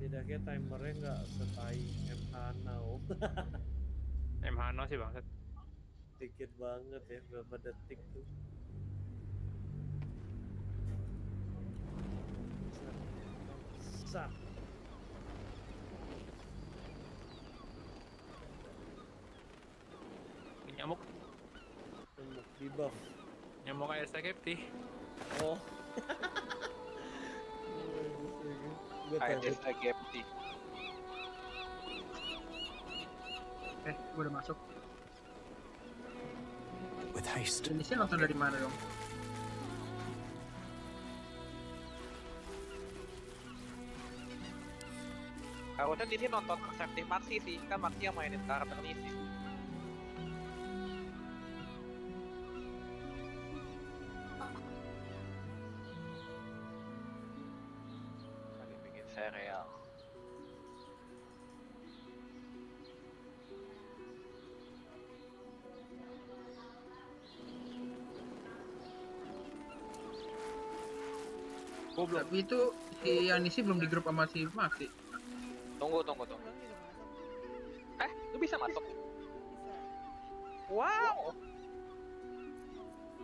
Setidaknya timernya nggak setai MH now. MH no sih bangsat. Dikit banget ya, berapa detik tuh. Sat. Nyamuk Di buff. nyamuk kayak sakit. Oh. Gue takut. ASAGFT. Gue udah masuk. With haste. Ini sih nonton dari mana dong? Harusnya ini nonton perspektif Maxi sih, kan Maxi yang mainin karakter ini sih. Lagi bikin serial. Tapi itu si Yanisi belum di grup sama si Maxi. Tunggu. Lu bisa masuk? Wow.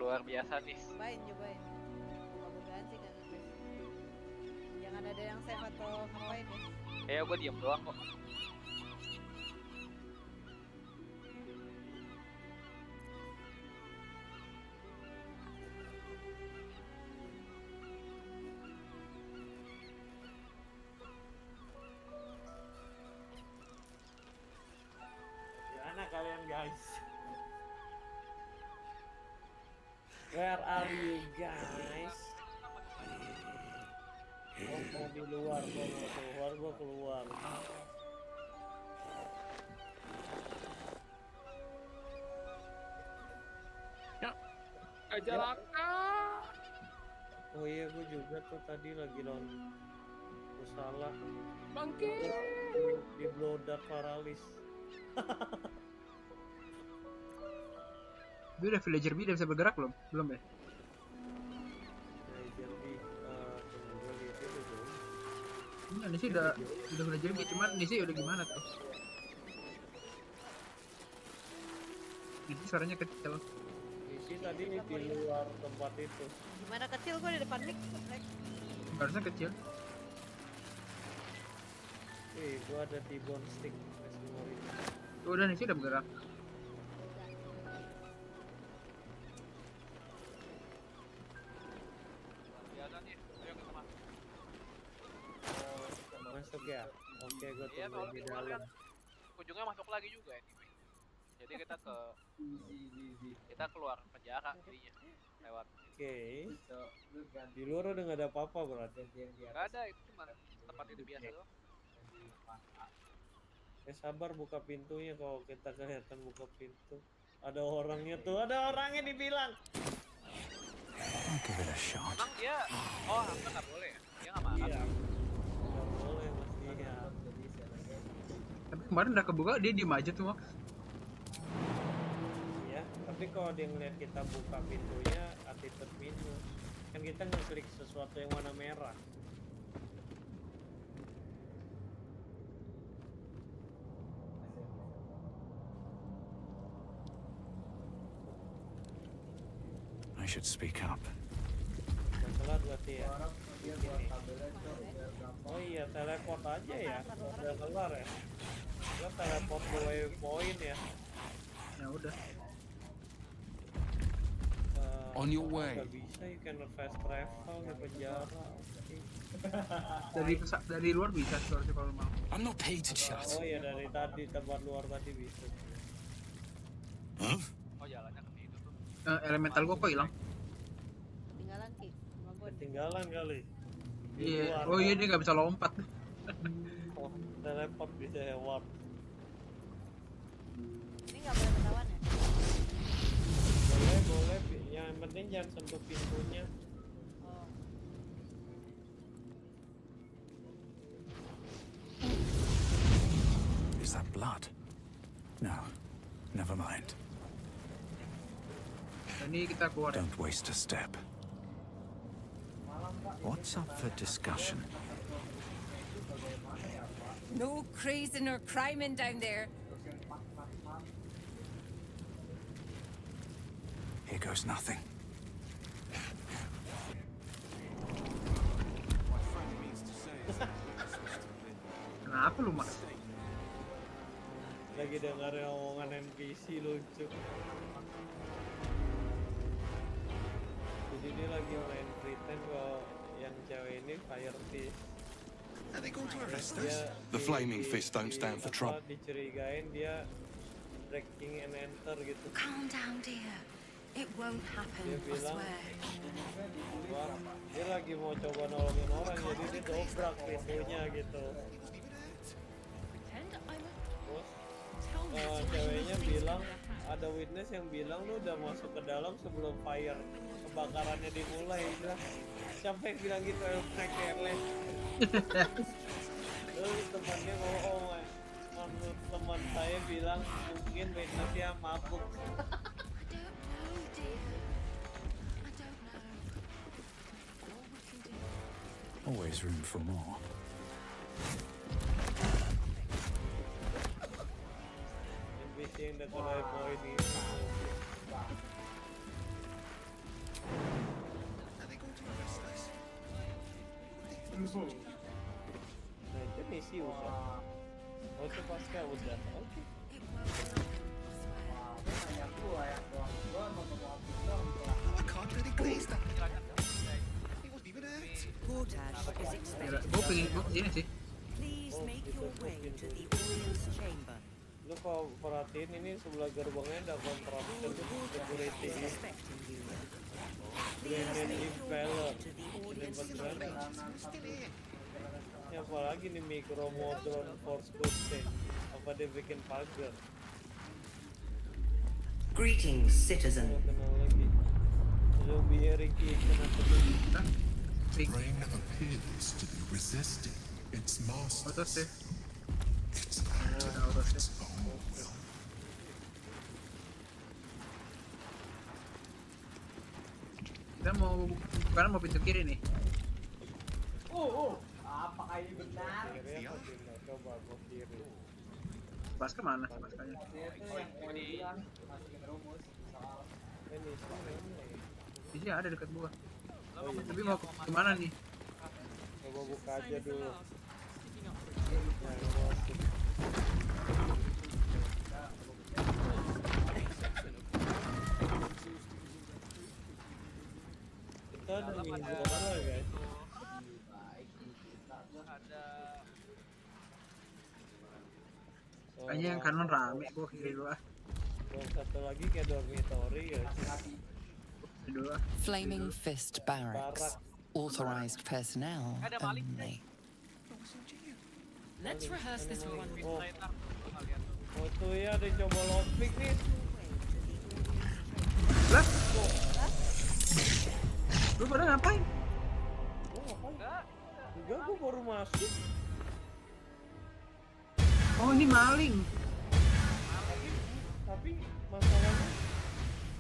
Luar biasa nih. Cobain. Mudah-mudahan sih gak ngetes. Jangan ada yang save atau ngapain ya. Gue diem doang kok. Gimana kalian guys? Where are you guys? Mau di luar, gua keluar. Ya, ajalaka. Oh iya, gua juga tuh tadi lagi nonton. Gua salah. Bangkit. Di Baldur paralis. Dia udah villager B udah bisa bergerak belum? Belum ya? Jadi tunggu gua lihat itu tuh. Ini sih udah villager B, cuman ini sih udah gimana tuh? Ini suaranya kecil. Isi tadi di luar tempat itu. Gimana kecil gue di depan mic. Harusnya kecil. Gua ada T-bone stick. Tuh udah nih sih udah bergerak. Biasa nih, ayo kita masuk. Masuk ya? Oke, gua Iya, tunggu soalnya di kita dalam. ujungnya masuk lagi juga anyway. Jadi kita keluar penjara jadinya lewat. Oke. Di luar udah nggak ada apa-apa berarti. Gak ada, itu cuma tempat itu biasa doang. Sabar buka pintunya, kalau kita kelihatan buka pintu. Ada orangnya tuh, ada orangnya dibilang. I'll give it a shot. Emang dia, apa nggak boleh ya? Dia nggak marah. Iya. Nggak boleh mas dia. Tapi kemarin udah kebuka dia diem aja tuh Max. Ya, tapi kalau dia ngeliat kita buka pintunya, attitude minus. Kan kita ngeklik sesuatu yang warna merah. I should speak up. Telat berarti ya. Oh iya, teleport aja ya. Udah kelar ya. Kita teleport ke waypoint ya. Ya udah. On your way. Gak bisa, you can fast travel di penjara. Dari luar bisa sih kalau mau. I'm not paid to chat. Oh iya, dari tadi tempat luar tadi bisa. Huh? Oh jalannya ke situ tuh. Elemental gua kok hilang? Ketinggalan Ki. Sama gue. Ketinggalan kali. Di Iya. luar. Oh iya dia nggak bisa lompat. Oh, teleport bisa ya, warp. Ini nggak boleh ketahuan ya? Boleh. Yang penting jangan sentuh pintunya. Oh. Is that blood? No. Never mind. Ini kita keluar. Don't waste a step. Malam Pak. What's up for discussion? No crazing or criming down there. Here goes nothing. Kenapa lu, Mas? Lagi dengerin omongan NPC lucu. Jadi dia lagi main pretend kalau yang cewek ini Fire Fist. Are they going to arrest Dia us? The flaming fist don't di- stand for apa, trouble. Dicurigain dia breaking and enter gitu. Calm down, dear. It won't happen, Dia I bilang swear. wah, dia lagi mau coba nolongin orang jadi dia dobrak pintunya gitu. Pretend I'm a... Terus Tell me it's a ceweknya witness bilang face. ada witness yang bilang lu udah masuk ke dalam sebelum fire kebakarannya dimulai. Bilang, siapa yang bilang gitu? Frank Careless. Terus temannya ngomong, menurut teman saya bilang mungkin witnessnya mabuk. I don't know, dear. I don't know. All we can do... Always room for more. NPC yang dekat dari poin ini. Are they going to arrest us? Nah itu misi udah. Oh itu pasca udah. Oke. It won't happen, I swear. Oh, I can't really glaze that. He wasn't even hurt. Portage is Gila, expected. gue ini sih. Please Oh, make kita your way pintu. to the audience chamber. Lu kalau perhatiin ini sebelah gerbangnya ada contraption security. Expecting you. Grenade impeller. To the Ini audience beneran. chamber. Still here. Ini apalagi nih micro modron force ghost apa dia bikin pagar. Greetings, citizen. Kenal lagi. Zombie Ricky kena kedua. Ring. Ring appears to be resisting its master. Auto save. It's Udah auto its save. own will. Kita mau sekarang mau pintu kiri nih. Akhirnya aku pindah coba gua kiri. Pas kemana? Paskanya. Ini sih mana ya? Di sini ada dekat gua. Tapi mau kemana nih? Coba buka aja dulu. Nah, ini masuk. Kita ada minggu apa guys? Kayaknya yang kanan rame, gua kiri dulu ah. Yang satu lagi kayak dormitory guys. Kiri dulu ah. Flaming Fist Barracks. Authorized personnel Ada maling, only. Let's rehearse this for one. Oh, oh tuh ya ada yang coba lockpick nih. Lah. Lu pada ngapain? Gua ngapain? Enggak, gua baru masuk. Oh ini maling. Tapi masalahnya,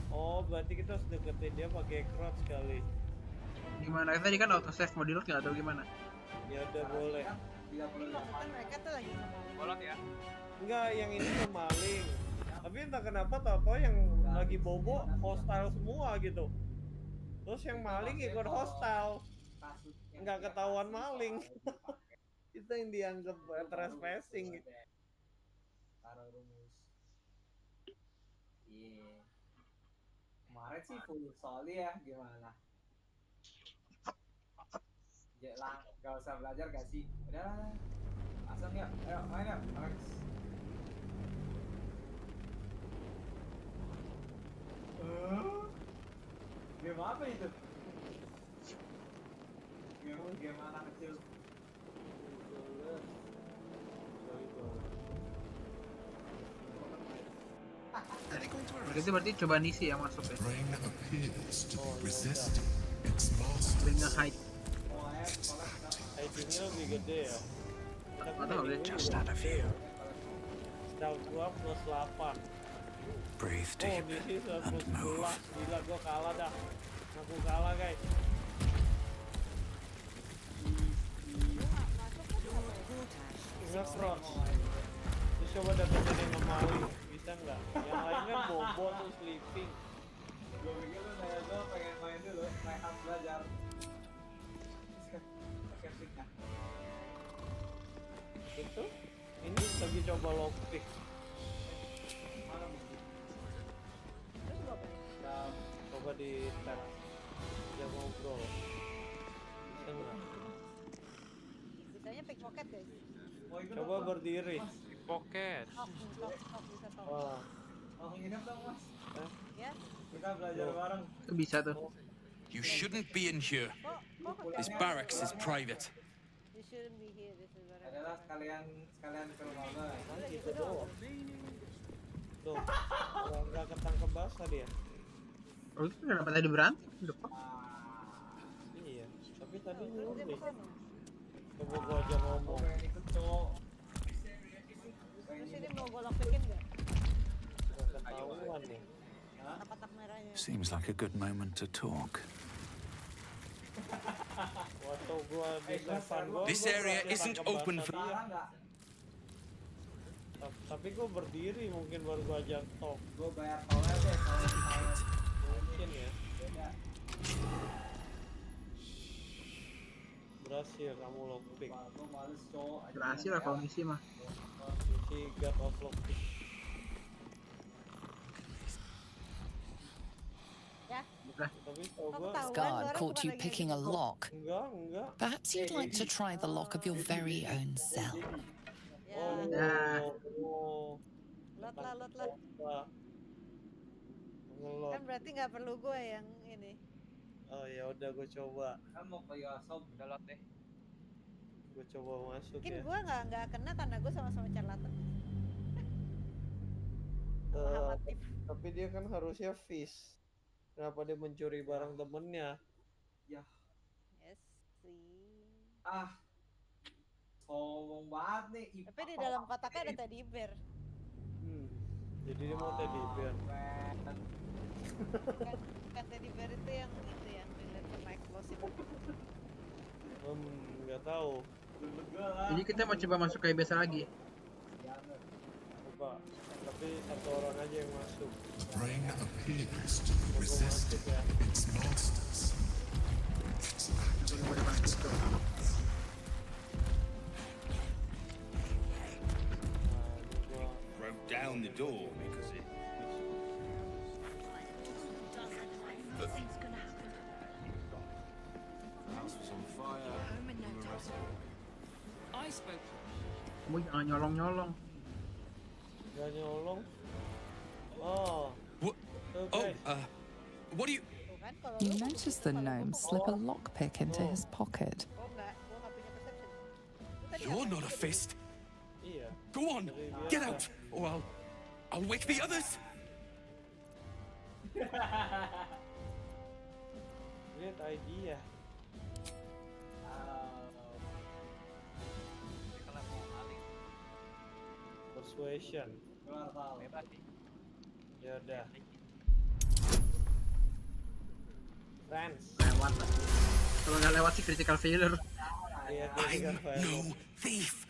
oh berarti kita harus deketin dia pakai crouch kali. Gimana? Tadi kan auto save mau di lock nggak atau gimana? Ya udah boleh. Kan mereka tuh lagi ngomong. Bolot ya. Enggak, yang ini tuh maling. Tapi entah kenapa tau-tau yang lagi bobo hostile semua gitu. Terus yang maling ikut hostile. Nggak ketahuan maling. Itu yang dianggap trespassing. Taruh rumus. Iya. Kemarin sih full soli ya, gimana? Lah, gak usah belajar gak sih? Udah lah. Langsung yuk, ayo main yuk, Max. Game apa itu? Game anak kecil. Are they going to arrest Berarti berarti coba nisi yang masuk ya. Ring appears to be resisting its master. Ring hide. ID-nya lebih gede ya. Atau udah Just out of view. Stealth gua plus 8. Breathe Oh, deep di sini and plus move. 11. Gila, gua kalah dah. Aku kalah guys. approach. Terus coba dapetin yang ngemaling, bisa nggak? Yang lainnya bobo tuh sleeping. Gue pikir lu nanya gue pengen main dulu, main hard belajar. Pakai picknya. Itu, ini lagi coba lockpick. Mana mungkin? Terus lu apa? Coba di tab. Dia ngobrol. Bisa nggak? Bisanya pickpocket guys. Mau ikut Coba apa? berdiri. Pocket. Talk bisa talk. Wah, Mau nginep dong mas? Ya. Kita belajar bareng. Itu bisa tuh. You shouldn't be in here. Kok This barracks is private. You shouldn't be here. This is what I Adalah sekalian ke rumah gue. Udah gitu doang. tuh. Kalau nggak ketangkep basah dia. Oh itu kenapa tadi berantem? Depan. Iya, tapi tadi Terus dia nyuruh. kesana. Coba gua aja ngomong. Pengen ikut cowok. Terus ini mau gue lockpickin nggak? Nggak ketahuan nih. Kotak merahnya. Seems like a good moment to talk. Waktu gua di depan gua. This gua area berhasil isn't tangkep open basah for- dia. Parah nggak? Tapi gua berdiri mungkin baru gua ajak talk. Gue bayar tolnya deh. Mungkin ya. Beda. Berhasil kamu lockpick. Gue males cowok. aja. Berhasil lah kalau misi mah. Misi God of Lockpick. Ya. Tapi tau gua Guard caught you picking a lock. enggak. Perhaps you'd like to try the lock of your very own cell. Ya. Ya. Oh. Lot lah. Ngelot. Kan berarti nggak perlu gue yang ini. Oh ya udah gua coba. Kan mau ke Yosop. Udah lot deh. Gua coba masuk Mungkin ya. gue nggak kena karena gue sama-sama charlatan. Eh, Latif. tapi dia kan harusnya fish. Kenapa dia mencuri barang temennya? Yes sih. Ah. Sombong banget nih. Tapi di dalam kotaknya ada teddy bear. Jadi dia mau teddy bear. Bukan teddy bear itu yang relate sama eksplosif. Nggak tahu. Jadi kita mau coba masuk kayak biasa lagi. Coba. Tapi satu orang aja yang masuk. The brain appears to be resisting its masters. It's Broke down the door because it. Nothing's gonna happen. The house was on fire. Home in no time. I spoke. Kamu jangan nyolong-nyolong. Gak nyolong. Oh. What? Tuh, Oh, guys. what do you? Tuh kan kalau You lu notice the gnome slip a lockpick into his pocket. gue nggak punya perception. Lu tadi You're ngapain? not a fist. Iya. Go on, get out, or I'll wake the others. Lihat idea. Mereka lah mau maling. Persuasion. Keluar tahu. Bebas sih. Ya udah. Friends. Lewat lah. Kalau nggak lewat sih critical failure. Iya, dia I'm juga fail. no thief.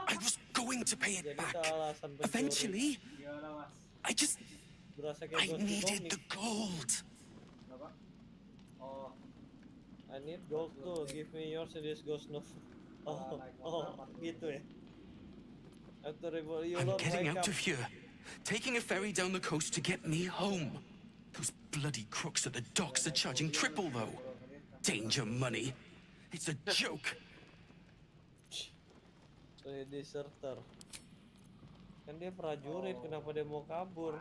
I was going to pay it Jadi back. itu alasan pencuri. Eventually, Gimana mas? I just Berasa I kayak ghost needed nih. the gold. Kenapa? Oh. I need gold too. Give me yours in this ghost no. Oh, gitu ya. After you I'm Lord getting wake out up. of here, taking a ferry down the coast to get me home. Those bloody crooks at the docks are charging triple though. Danger money. It's a joke. So dia deserter. Kan dia prajurit, kenapa dia mau kabur?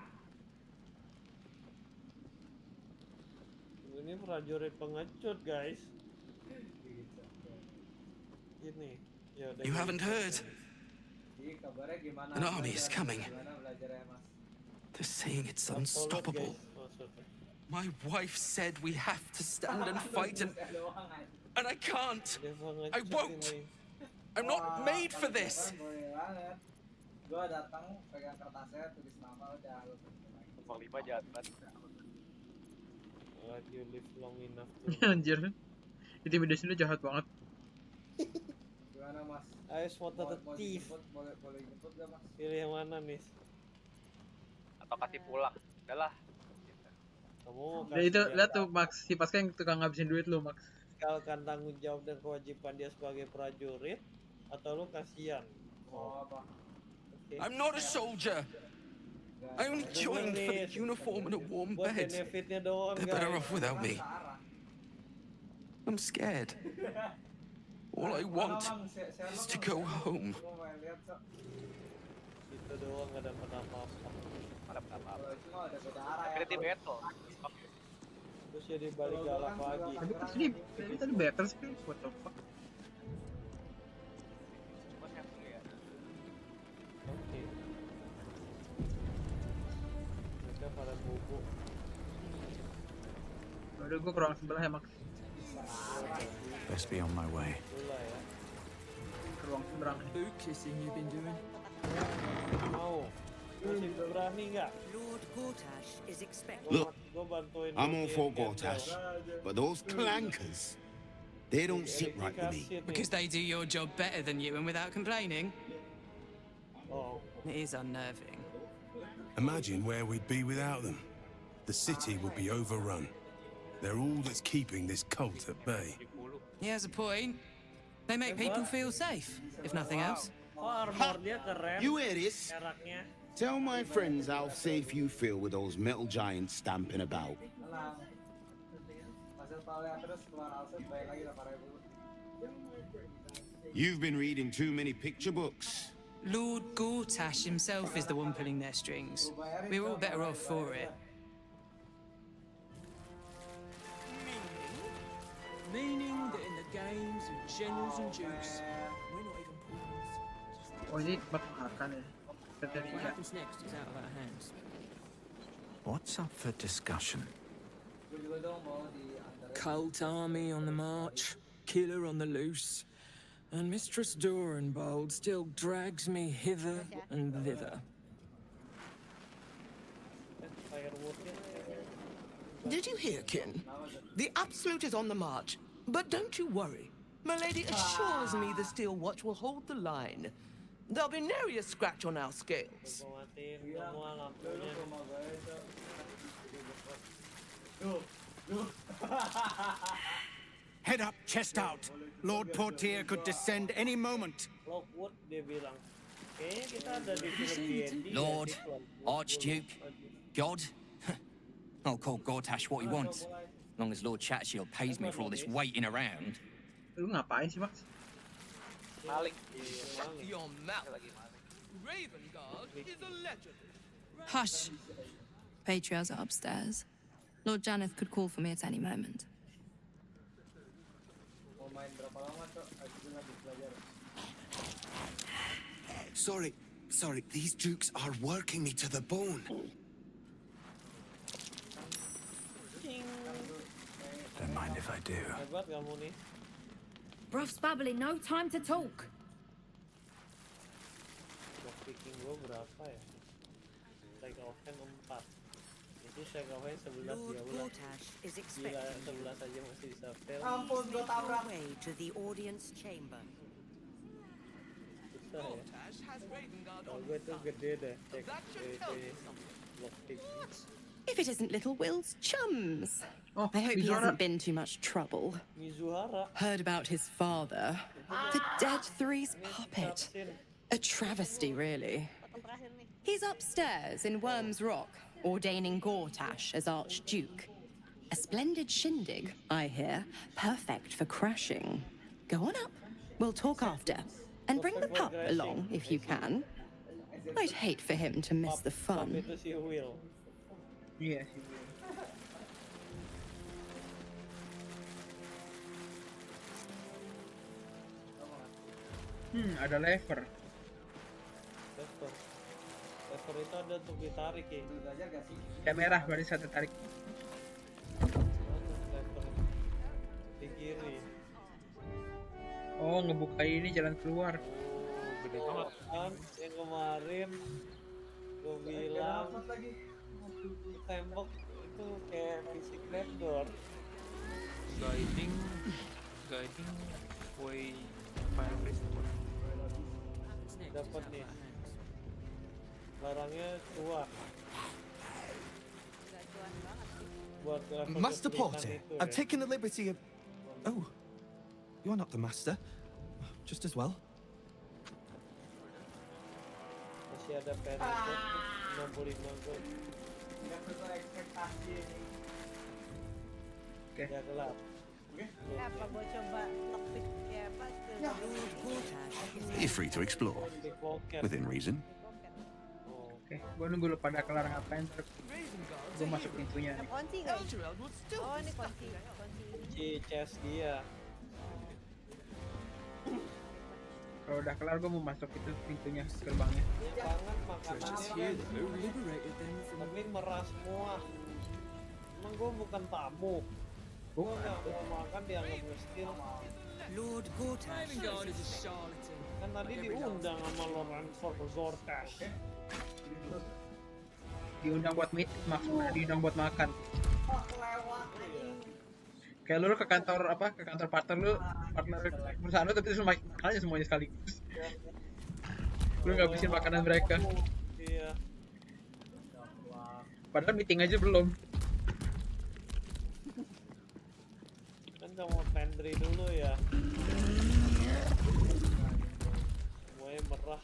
Ini prajurit pengecut, guys. Ini. Ya udah. You haven't heard? Jadi kabarnya gimana? An army is coming. Gimana belajarnya mas? They're saying it's Absolute, unstoppable. guys, maksudnya. My wife said we have to stand and fight, and I can't. Dia pengecut I won't. ini. I'm not made for this. Boleh banget. Gua datang pegang kertasnya tulis nama udah lu. Panglima jahat banget. Let you live long enough to. Anjir. Intimidasi lu jahat banget. Gimana Gimana Mas? Ayo spot Mau detektif. dijemput, boleh jemput gak Mas? Pilih yang mana nih? Atau kasih pulang. Udahlah. Kamu mau Ya kasih itu dia lihat tuh Max, si Pascal yang tukang ngabisin duit lu Max. meninggalkan tanggung jawab dan kewajiban dia sebagai prajurit, atau lu kasihan? Mau apa? Oke. I'm not a soldier. I only joined for the uniform and a warm Buat bed. benefitnya doang, They're better guys. off without me. I'm scared. All I want is to go home. Gua mau lihat Sok. Itu doang, gak dapat apa-apa. Ada apa-apa. Kalau itu mah ada berdarah ya. Akhirnya di battle. Terus jadi balik galak lagi. Tapi kan tadi better sih, what the fuck. Cuma yang dulu ya. Oke. Mereka pada bobo. Udah gue ke ruang sebelah ya Max. Best be on my way. Itulah ya. Ke ruang seberang. Boo kissing you've been doing. Mau. Masih berani nggak? Lord Gortash is expected. Look, gua bantuin I'm all dia for gembel. Gortash, but those clankers, they don't sit right with me. Dikasih nih. Because they do your job better than you and without complaining. Oh, It is unnerving. Imagine where we'd be without them. The city would be overrun. They're all that's keeping this cult at bay. He has a point. They make people feel safe, if nothing else. oh armor dia keren. You hear this? Meraknya. Tell my friends how safe you feel with those metal giants stamping about. Tenang. Hasil paling terus keluar alset baik lagi 8.000. You've been reading too many picture books. Lord Gortash himself is the one pulling their strings. We're all better off for it. Meaning that in the games of generals and dukes, we're not even pawns. Oh ini tempat makan ya. What Kriteria. happens next is out of our hands. What's up for discussion? Gue juga dong mau di antara Cult army on the march, killer on the loose, and Mistress Dorenbold still drags me hither and thither. Fireworknya. Did you hear, Kin? The Absolute is on the march. But don't you worry. Milady assures me the Steel Watch will hold the line. There'll be nary a scratch on our scales. Gua matiin semua lampunya. rumah gue Sok. Head up, chest out. Lord Portier could descend any moment. Lockwood dia bilang. Kayaknya kita ada di film D&D. Lord, ya, di Archduke, God. I'll call Gortash what he wants. As long as Lord Chatshield pays me for all this waiting around. Lu ngapain sih Max? Maling. Your mouth. Lagi maling. Raven Guard is a legend. Hush. Patriarchs are upstairs. Lord Janeth could call for me at any moment. Mau main berapa lama Cok? Aku juga lagi belajar. Sorry, these dukes are working me to the bone. Don't mind if I do. Hebat kamu nih. Bruff's babbling, no time to talk. Box picking gua berapa ya? Take off-nya 4. Itu take off-nya 11 Lord ya udah. Gortash is Gila, expected. 11 aja masih bisa fail. Ampun, gue Make tabrak. your way to the audience chamber. Susah ya. Gortash has Raven Guard Kalau on gue his tuh side. gede deh. Cek That should tell you something. box picking. If it isn't little Will's chums. Oh, I hope he Mizuhara. hasn't been too much trouble. Mizuhara. Heard about his father. The Dead Three's puppet. A travesty, really. Foto terakhir nih. He's upstairs in Worm's Rock, ordaining Gortash as Archduke. A splendid shindig, I hear. Perfect for crashing. Go on up. We'll talk after. And bring the pup along, if you can. I'd hate for him to miss the Pap fun. itu si Will. Iya sih. Ada lever. Lever. Lever itu ada untuk ditarik ya. Udah belajar gak sih? Ada merah berarti satu tarik. Lever di kiri. Oh, ngebuka ini jalan keluar. Gede banget. Kan yang kemarin gue bilang Dapat lagi. tembok itu kayak fisik door. Guiding. Woi, Fire Priest. Dapat nih. Barangnya tua. Nggak cuan banget sih. Buat level Master kesulitan Porter, itu I've ya. taken the liberty of... Oh, you're not the master. Just as well. Masih ada penny 65 gold. Nggak sesuai ekspektasi ini. Ya gelap. Ya, apa gue coba lockpick ya apa ke You're free to explore, Di pocket. within reason. Oke, gua nunggu lu pada kelar ngapain, ntar gua masuk pintunya Ada nih. kunci nggak? Oh ini kunci. Kunci chest dia. Kalau udah kelar gua mau masuk itu pintunya, gerbangnya. Pangan makanannya. Tapi merah semua. Emang gue bukan tamu. Gue nggak mau makan dianggap ngestil. Lord Gortash. Kan tadi diundang sama Lord Gortash. Diundang buat meet, maksudnya diundang buat makan. Kayak lu ke kantor apa? Ke kantor partner perusahaan lu, tapi terus makannya semuanya sekaligus. Lu nggak habisin makanan mereka. Iya. Padahal meeting aja belum. Kan sama pantry dulu ya. Semuanya merah.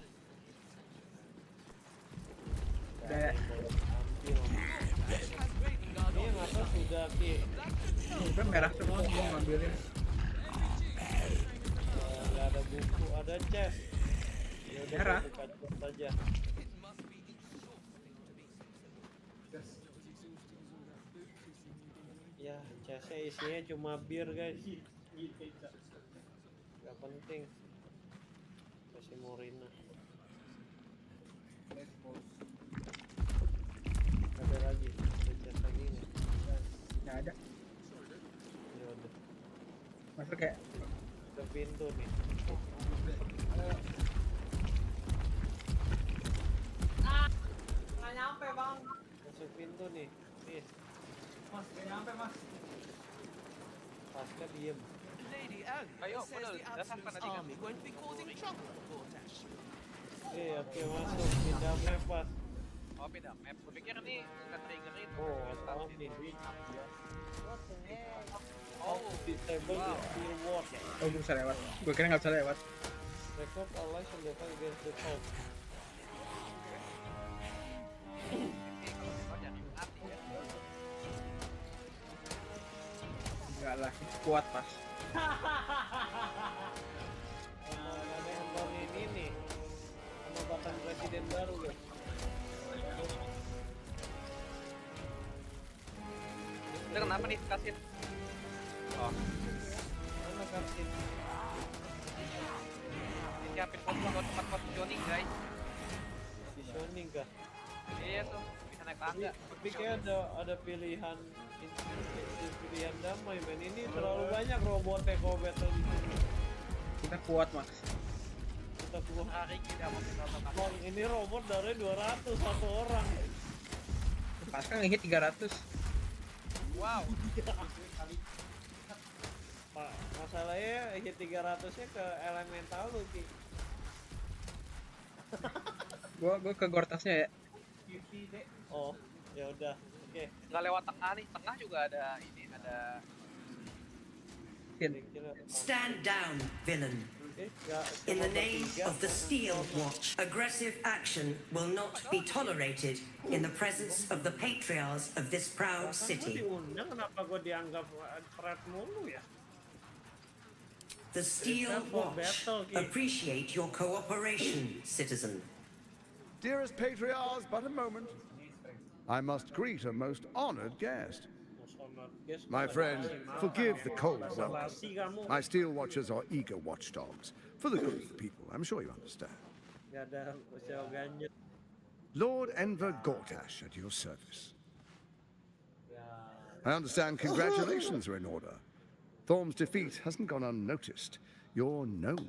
Udah. Ini yang atas sudah Ki. Udah merah semua nih ngambilnya. Nggak ada buku, ada chest. Ya udah Merah. buka chest saja. Ya, chestnya isinya cuma bir guys. Gak penting. Kasih Morina. Ada lagi, ada chest lagi nggak? Nggak ada. Ya udah. Masuk kayak Ke pintu nih. Nggak nyampe bang. Masuk pintu nih. Nih, Mas, nggak nyampe mas. Pasca diem. Lady Anne Ayo, says bener. the Dasar Absolute kan army won't be causing trouble at Gortash. Oke masuk. Pindah map pas. Oh, pindah map. Gue pikir nih nggak triggerin. Oh, tahu nih. What the heck? Oh, disable the steel ward. oh gue bisa lewat. Gue kira nggak bisa lewat. Record allies and defend against the foe. Enggak lah, kuat pas. Ada yang tahun ini nih. Penobatan presiden baru ya. Itu kenapa nih kasih? Oh, Mana kasih? disiapin buat tempat positioning guys. Positioning kah? Iya tuh, bisa naik tangga. Tapi kayak ada pilihan pilihan damai men. Ini terlalu banyak robotnya kalau battle di sini. Kita kuat Max. Kita keluar. Hari kita mau kita Bang, ini robot dari 200 satu orang. Pas kan ngehit 300. Wow. Pak, masalahnya hit 300-nya ke elemental lu Ki. Gua ke Gortasnya ya. Oh, ya udah. Oke. Nggak lewat tengah nih, tengah juga ada ini, ada. Stand down, villain. In the name of the Steel Watch, aggressive action will not be tolerated in the presence of the patriarchs of this proud city. Diundang, kenapa gue dianggap threat mulu ya? The Steel Watch appreciate your cooperation, citizen. Dearest patriarchs, but a moment. I must greet a most honored guest. My friend, forgive the cold welcome. My steel watchers are eager watchdogs. For the good of the people, I'm sure you understand. Gak ada usia ganjil. Lord Enver Gortash at your service. I understand congratulations are in order. Thorm's defeat hasn't gone unnoticed. You're known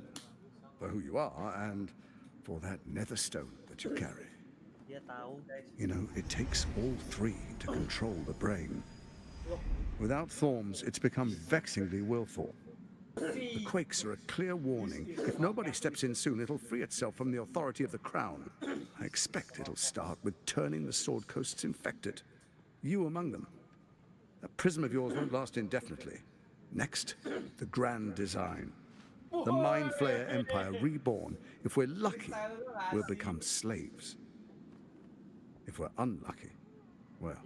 for who you are and for that nether stone that you carry. Dia tahu guys. You know, it takes all three to control the brain. Without Thorm's, it's become vexingly willful. The quakes are a clear warning. If nobody steps in soon, it'll free itself from the authority of the crown. I expect it'll start with turning the Sword Coasts infected. You among them. That prism of yours won't last indefinitely. Next, the grand design. The Mind Flayer Empire reborn. If we're lucky, we'll become slaves. If we're unlucky, well,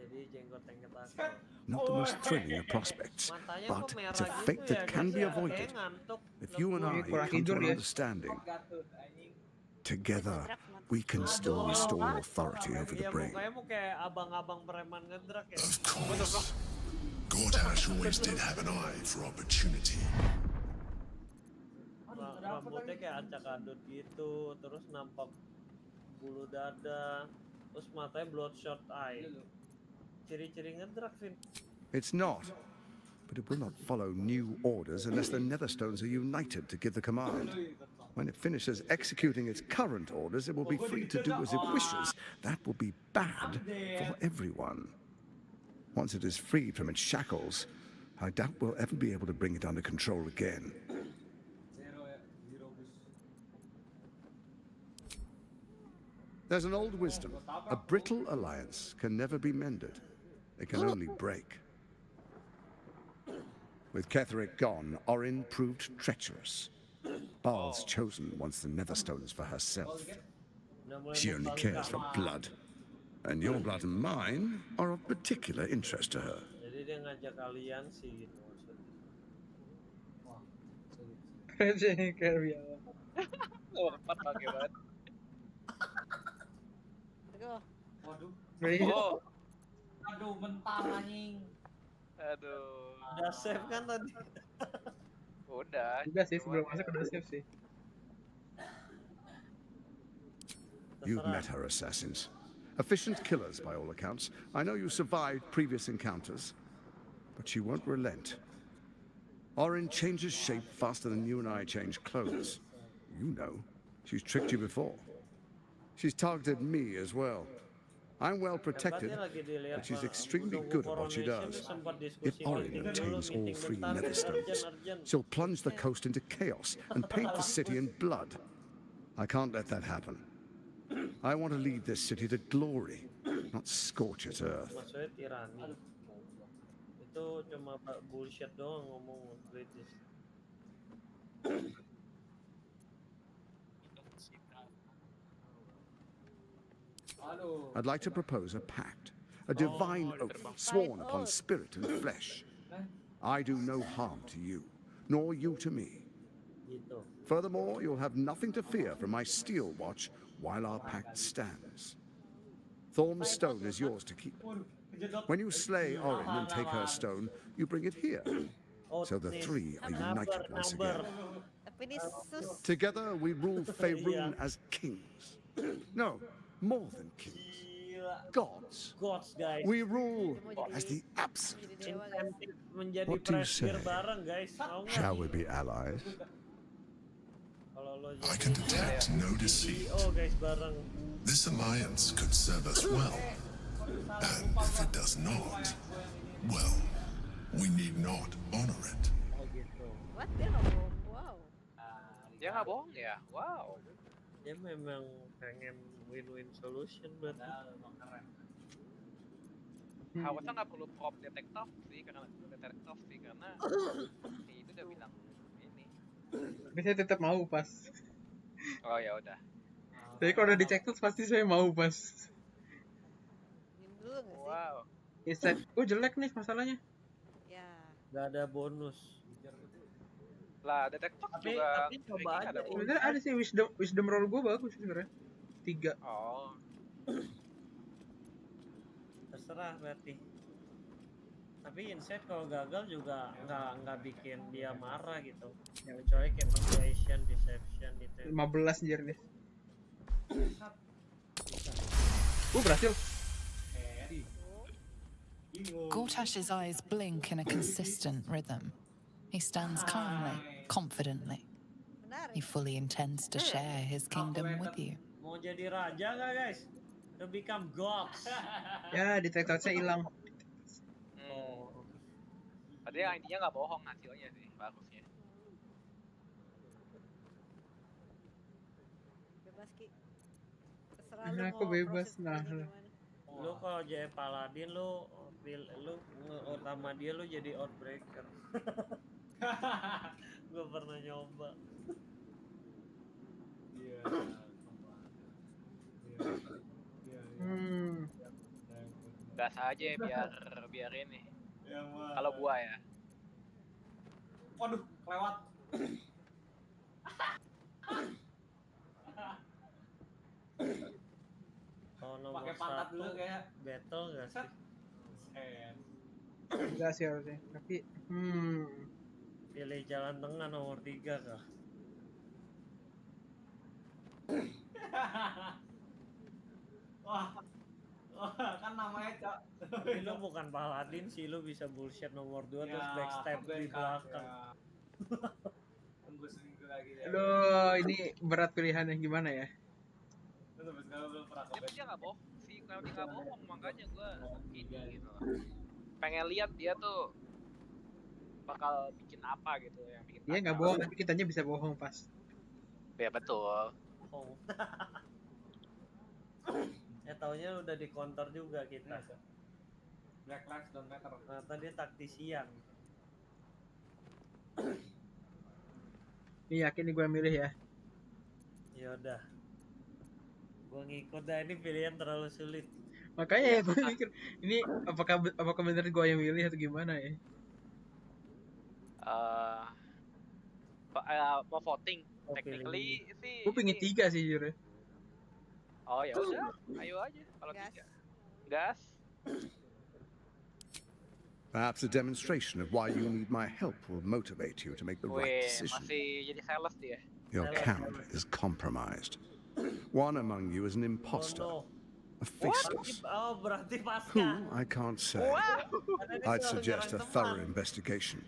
not the most thrilling of prospects, but it's a fate that can be avoided. If you and I come to an understanding, together we can still restore authority over the brain. Of course. Gortash always did have an eye for opportunity. Rambutnya kayak acak-adut gitu, terus nampak bulu dada, terus matanya bloodshot eye. Ciri-ciri ngedrak, Vin. It's not, but it will not follow new orders unless the Netherstones are united to give the command. When it finishes executing its current orders, it will be free to do as it wishes. That will be bad for everyone. Once it is freed from its shackles, I doubt we'll ever be able to bring it under control again. There's an old wisdom. A brittle alliance can never be mended. It can only break. With Ketheric gone, Orin proved treacherous. Baal's chosen wants the Netherstones for herself. She only cares for blood. And your blood and mine are of particular interest to her. Jadi dia ngajak aliansi gitu maksudnya. Oh, empat pakai banget. Waduh. Oh. Aduh, mental anjing. Aduh. Udah save kan tadi? Udah. Udah sih, sebelum masuk udah save sih. You've met her assassins. Efficient killers, by all accounts. I know you survived previous encounters, but she won't relent. Orin changes shape faster than you and I change clothes. You know, she's tricked you before. She's targeted me as well. I'm well protected, but she's extremely good at what she does. If Orin obtains all three Netherstones, she'll plunge the coast into chaos and paint the city in blood. I can't let that happen. I want to lead this city to glory, not scorch its earth. Maksudnya tirani. Itu cuma bullshit doang ngomong British. I'd like to propose a pact, a divine oath sworn upon spirit and flesh. I do no harm to you, nor you to me. Furthermore, you'll have nothing to fear from my steel watch while our pact stands. Thorm's stone is yours to keep. When you slay Orin and take her stone, you bring it here. So the three are united once again. Together we rule Faerun as kings. No, more than kings. Gods. Gods, guys. We rule as the absolute. What do you say? Shall we be allies? I can detect no deceit. This alliance could serve us well. And if it does not, well, we need not honor it. What? Dia nggak bohong. Wow. Dia nggak bohong ya? Wow. Dia memang pengen win-win solution berarti. Harusnya nggak perlu prop detektor sih, karena itu udah bilang ini. Tapi saya tetap mau pas. Oh ya udah. Jadi kalau udah dicek tuh pasti saya mau pas. Wow. Iset, jelek nih masalahnya. Ya. Gak ada bonus. Lah detektor tapi juga. Tapi coba aja. Sebenarnya ada sih wisdom roll gue bagus sebenarnya. 3. Oh. Terserah berarti. Tapi insight kalau gagal juga nggak bikin dia marah gitu. Kecuali kayak persuasion, deception gitu. 15 anjir nih. Berhasil. Gortash's eyes blink in a consistent rhythm. He stands calmly, confidently. He fully intends to share his kingdom with you. Mau jadi raja nggak guys? To become gods. Ya, detektornya hilang. Padahal intinya nggak bohong hasilnya sih, bagusnya. bebas Ki. Terserah lu Aku mau bebas, proses nah. playnya gimana. Lu kalau jadi paladin lu utama dia lu jadi outbreaker. Gue pernah nyoba. Iya. Gas aja biar ini. Kalau gua ya. Waduh, kelewat. Kalau nomor Pakai pangkat 1 dulu kayak battle gak sih? Enggak sih harusnya. Tapi Pilih jalan tengah nomor 3 kah? Wah, kan namanya Cok. Tapi lu bukan paladin sih, lu bisa bullshit nomor 2 terus backstab di belakang. Tunggu seminggu lagi deh. aduh, ini berat pilihannya gimana ya? Lu sampai sekarang belum pernah Dia nggak bohong, si Cloudy nggak bohong, makanya gue ini gitu. Pengen lihat dia tuh bakal bikin apa gitu yang bikin. Dia nggak bohong, tapi kitanya bisa bohong pas. Ya betul. Oh. Taunya udah di counter juga kita. Black Lives Don't Matter. Ternyata dia taktisian. Ini yakin nih gue milih ya. Ya udah. Gue ngikut dah, ini pilihan terlalu sulit. Makanya ya gue mikir ini apakah bener gue yang milih atau gimana ya? Mau voting, technically sih. Gue pengen 3 sih jujur. Oh ya udah, ayo aja kalau 3. Gas. Perhaps a demonstration of why you need my help will motivate you to make the right decision. Masih jadi sales dia. Your camp is compromised. One among you is an imposter, a faceless. Oh, berarti Who, I can't say. I'd suggest a thorough investigation.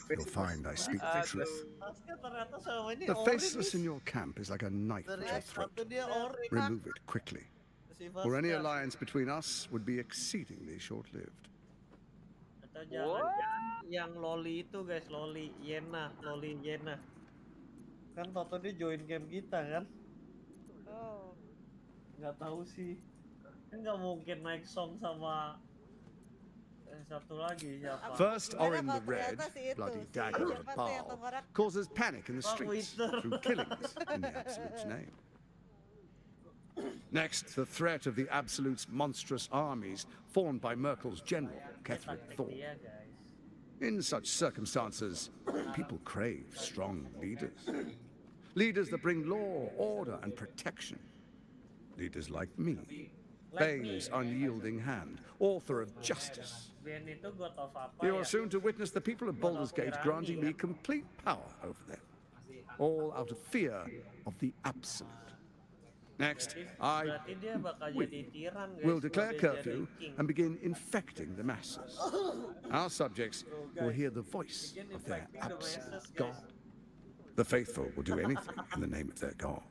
You'll find I speak the truth. The faceless in your camp is like a knife at your throat. Remove it quickly, or any alliance between us would be exceedingly short-lived. Atau jangan yang Loli itu guys, Loli Yena. Kan Toto dia join game kita kan? Oh. Nggak tahu sih. Kan nggak mungkin naik song sama satu lagi siapa? First Orin the Red, bloody dagger of Baal, causes panic in the streets through killings in the Absolute's name. Next, the threat of the Absolute's monstrous armies formed by Merkel's general, Catherine Thorne. In such circumstances, people crave strong leaders. Leaders that bring law, order, and protection. Leaders like me, Bane's unyielding hand, author of justice. You are soon to witness the people of Baldur's Gate granting me complete power over them, all out of fear of the Absolute. Next, I will declare curfew and begin infecting the masses. Our subjects will hear the voice of their absolute God. The faithful will do anything in the name of their God.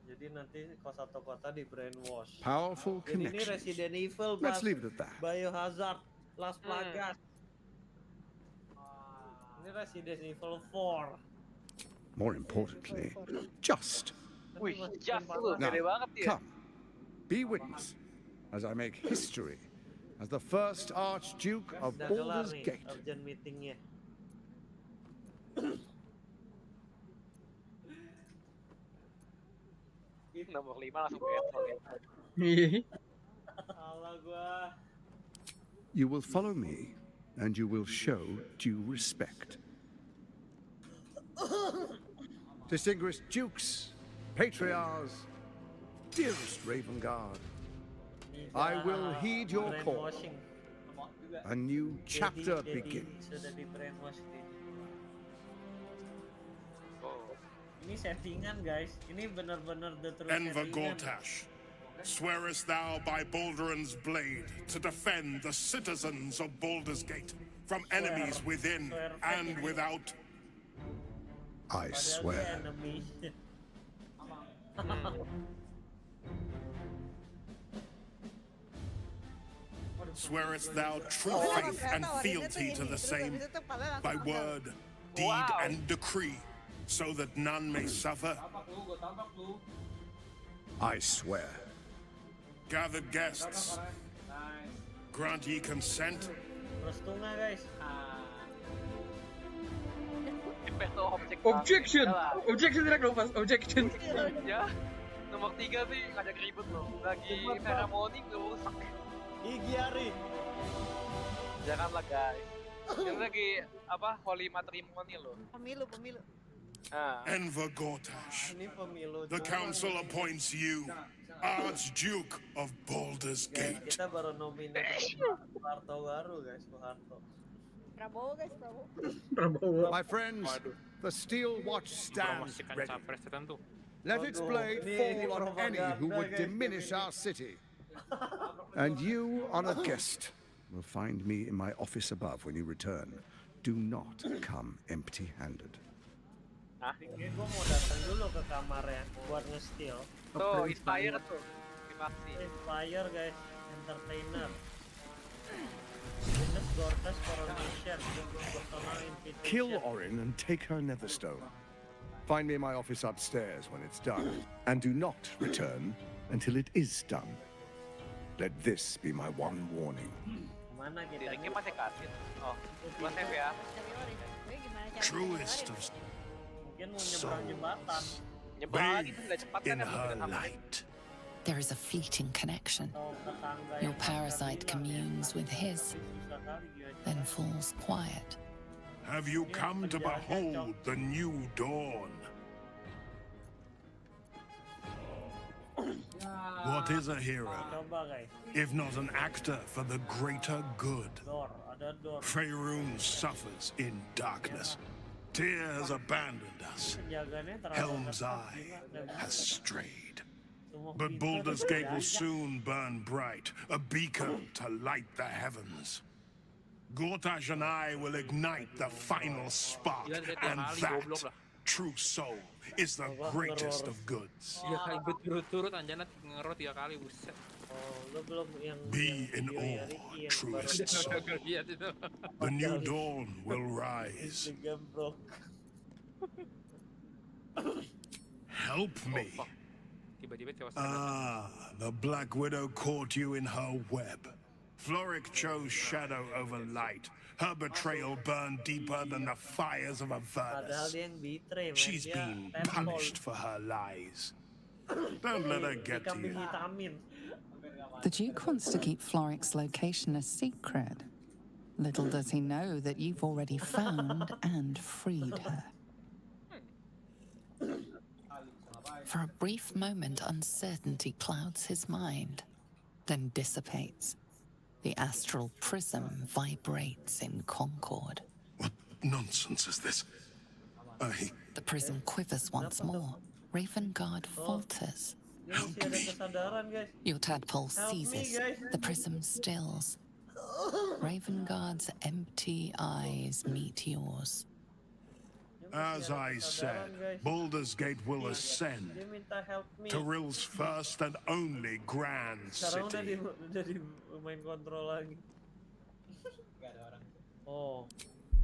Jadi nanti satu kota di brainwash. Powerful Ini connections. Resident Evil, Let's leave it at that. Biohazard, Las Plagas. Ini Resident Evil 4. More importantly, just. Wih, just lu, Now, gede banget ya. come, be witness as I make history as the first Archduke of Udah kelar Baldur's nih Gate. urgent meetingnya. Nomor 5 langsung battle ya. Salah gua. You will follow me, and you will show due respect. Distinguished dukes, patriarchs, dearest Raven Guard, I will heed your call. A new chapter begins. Sudah di brainwash dia. Ini settingan guys, ini benar-benar the true Enver settingan. Gortash, swearest thou by Balduran's blade to defend the citizens of Baldur's Gate from enemies within and without? I swear. Swearest thou true faith and fealty to the same by word, deed, and decree, so that none may suffer? I swear. Gather guests. Grant ye consent? Restu nggak guys? Objection! Objection direct dong pas, objection. Ya, nomor 3 sih ngajak ribut loh. Lagi seremoni ngerusak. Igiari. Janganlah guys. Ini lagi apa? Holy matrimony loh. Pemilu. Enver Gortash, Ini pemilu. the council appoints you Archduke of Baldur's Gate. Kita baru nominasi Soeharto baru guys, Soeharto. Prabowo guys, Prabowo. My friends, the Steel Watch stands ready. Let its blade fall on any who would diminish our city. And you, honored guest, will find me in my office above when you return. Do not come empty-handed. Gue mau datang dulu ke kamarnya buat nge-steal. Tuh, Inspire tuh. Terima kasih. Inspire guys, entertainer. Witness Gortash Coronation. Personal invitation. Kill Orin and take her Netherstone. Find me in my office upstairs when it's done. And do not return until it is done. Let this be my one warning. Mana kita? Linknya masih kasih. Oh, gua save ya. Truest of Mungkin mau nyebrang jembatan. bathe in her light. There is a fleeting connection. Your parasite communes with his, then falls quiet. Have you come to behold the new dawn? What is a hero, if not an actor for the greater good? Faerun suffers in darkness. Tyr has abandoned us. Helm's Eye has strayed. But Baldur's Gate will soon burn bright, a beacon to light the heavens. Gortash and I will ignite the final spark, and that, true soul, is the greatest of goods. Be in awe, truest soul. The new dawn will rise. Help me. Ah, the Black Widow caught you in her web. Floric chose shadow over light. Her betrayal burned deeper than the fires of a furnace. She's been punished for her lies. Don't let her get to you. The Duke wants to keep Floric's location a secret. Little does he know that you've already found and freed her. For a brief moment, uncertainty clouds his mind, then dissipates. The astral prism vibrates in concord. What nonsense is this? The prism quivers once more. Ravengard falters. Your tadpole seizes. The prism stills. Ravengard's empty eyes meet yours. As I said, Baldur's Gate will ascend to Rill's first and only grand city. Main kontrol lagi. Oh,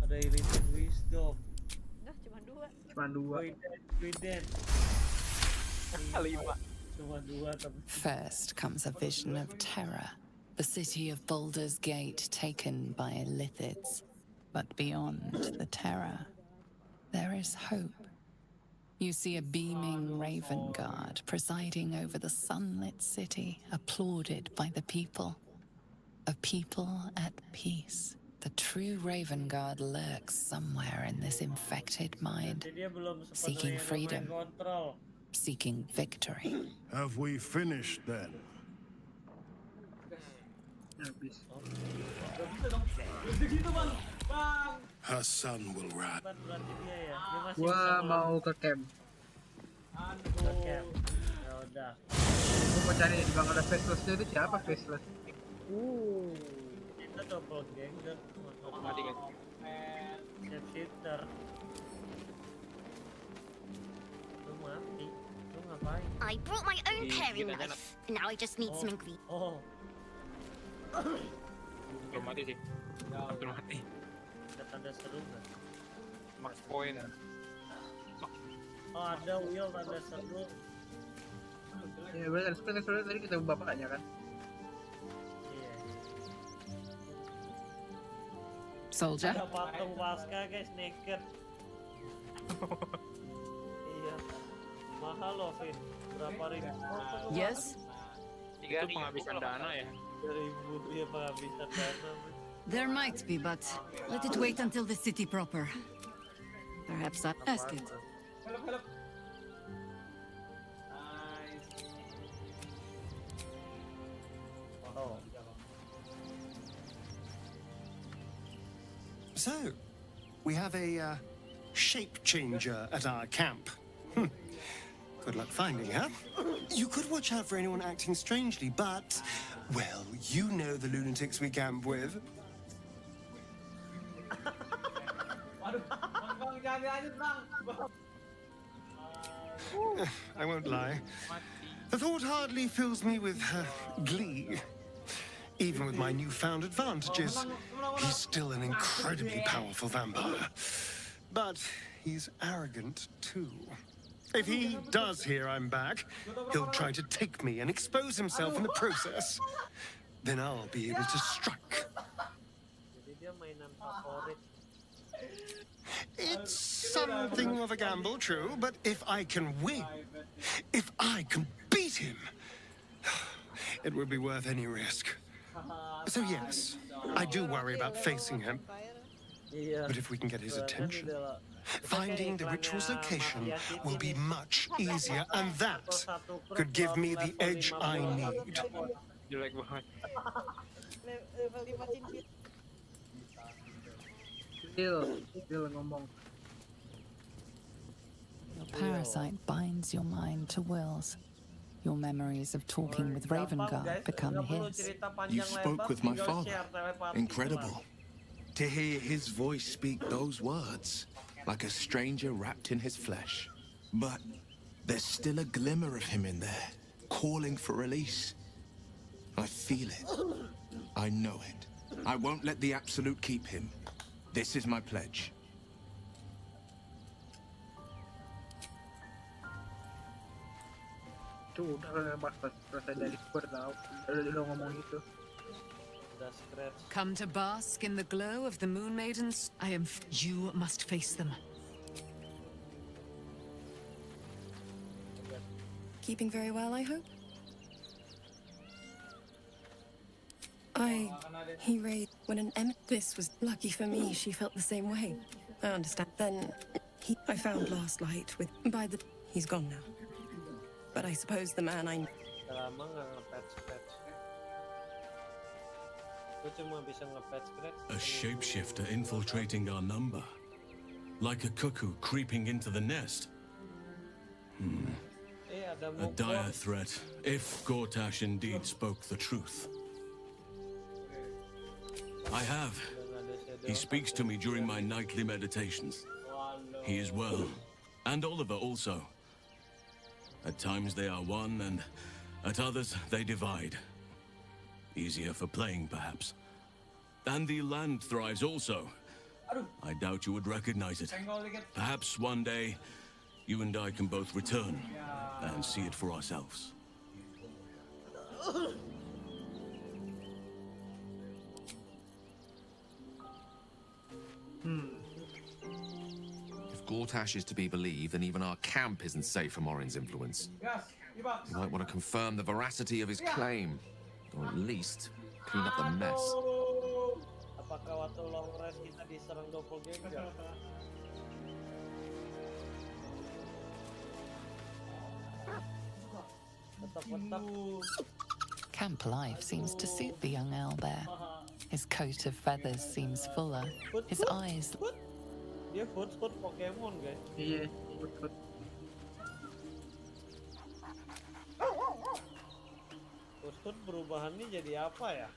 ada illusion wisdom. Enggak, Cuma dua. Widen. Cuma dua tapi. First comes a vision of terror. The city of Baldur's Gate taken by Lithids. But beyond the terror, there is hope. You see a beaming Ravengard presiding over the sunlit city, applauded by the people. A people at peace. The true Ravengard lurks somewhere in this infected mind, seeking freedom, seeking victory. Have we finished then? Her son will rise. Gua mau ke camp. Gua mau cari di bang ada facelessnya itu siapa faceless? Kita double ganger. Shapeshifter. Lu mati. Lu ngapain? I brought my own pairing knife. Now I just need some ingredients. Oh. Belum mati sih. Hampir mati. Ada tanda seru nggak? Max point. Oh, ada Will, ada seru. Ya benar, sebenarnya tadi kita bapaknya kan. Iya. Soldier. Ada patung Pasca guys, naked. Iya. Mahal loh, Vin. Berapa ribu? Yes? Itu penghabisan dana ya? 3.000 ya penghabisan dana. There might be, but let it wait until the city proper. Perhaps I'll ask it. So, we have a shape changer at our camp. Good luck finding her. You could watch out for anyone acting strangely, but, well, you know the lunatics we camp with. I won't lie. The thought hardly fills me with glee. Even with my newfound advantages, he's still an incredibly powerful vampire. But he's arrogant, too. If he does hear I'm back, he'll try to take me and expose himself in the process. Then I'll be able to strike. It's something of a gamble, true, but if I can win, if I can beat him, it would be worth any risk. So yes, I do worry about facing him. But if we can get his attention, finding the ritual's location will be much easier, and that could give me the edge I need. Jelek banget. Deal ngomong. Your parasite binds your mind to Will's. Your memories of talking with Ravengard become his. You spoke with my father. Incredible. To hear his voice speak those words, like a stranger wrapped in his flesh. But there's still a glimmer of him in there, calling for release. I feel it. I know it. I won't let the Absolute keep him. This is my pledge. Tuh udah pas selesai dari tahu udah ngomong gitu. Come to bask in the glow of the Moon Maidens? You must face them. Keeping very well, I hope? He raised when an This was lucky for me, she felt the same way. I understand. Then, I found last light with, he's gone now. But I suppose the man I... A shapeshifter infiltrating our number. Like a cuckoo creeping into the nest. A dire threat, if Gortash indeed spoke the truth. I have. He speaks to me during my nightly meditations. He is well. And Oliver also. At times they are one, and at others they divide. Easier for playing, perhaps. And the land thrives also. I doubt you would recognize it. Perhaps one day, you and I can both return and see it for ourselves. If Gortash is to be believed, then even our camp isn't safe from Orin's influence. You might want to confirm the veracity of his claim, or at least clean up the mess. Apakah waktu long rest kita diserang doppelganger? Camp life seems to suit the young owlbear. His coat of feathers seems fuller. His eyes... Dia food Pokemon, guys. Iya, food. Food perubahannya jadi apa ya?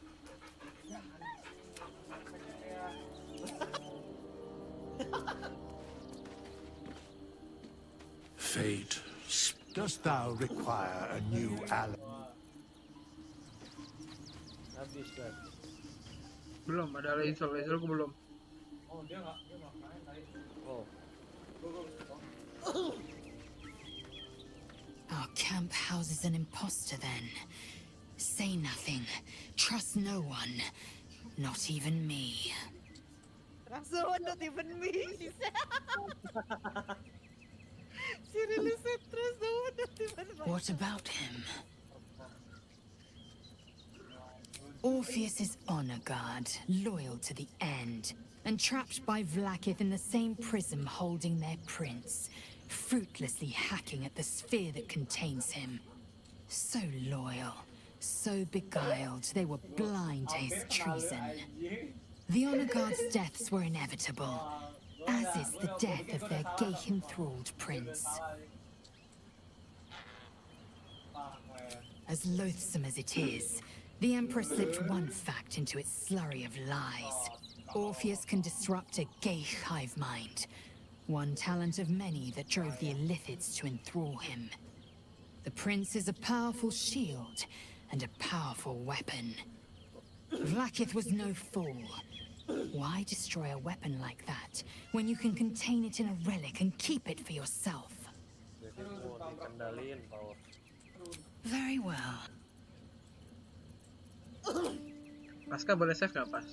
Fate, dost thou require a new ally? Habis kan? Belum, ada laser ku belum. Oh, dia nggak main tadi. Oh. Our camp houses an imposter then. Say nothing. Trust no one. Not even me. Trust no one, not even me. She said. She really said trust no one, not even me. What about him? Orpheus is honor guard, loyal to the end, and trapped by Vlaakith in the same prism holding their prince, fruitlessly hacking at the sphere that contains him. So loyal, so beguiled, they were blind to his treason. The honor guard's deaths were inevitable, as is the death of their gay-enthralled prince. As loathsome as it is, the Emperor slipped one fact into its slurry of lies. Orpheus can disrupt a gay hive mind, one talent of many that drove the Illithids to enthrall him. The prince is a powerful shield and a powerful weapon. Vlaakith was no fool. Why destroy a weapon like that when you can contain it in a relic and keep it for yourself? Very well. Pasca boleh save nggak pas?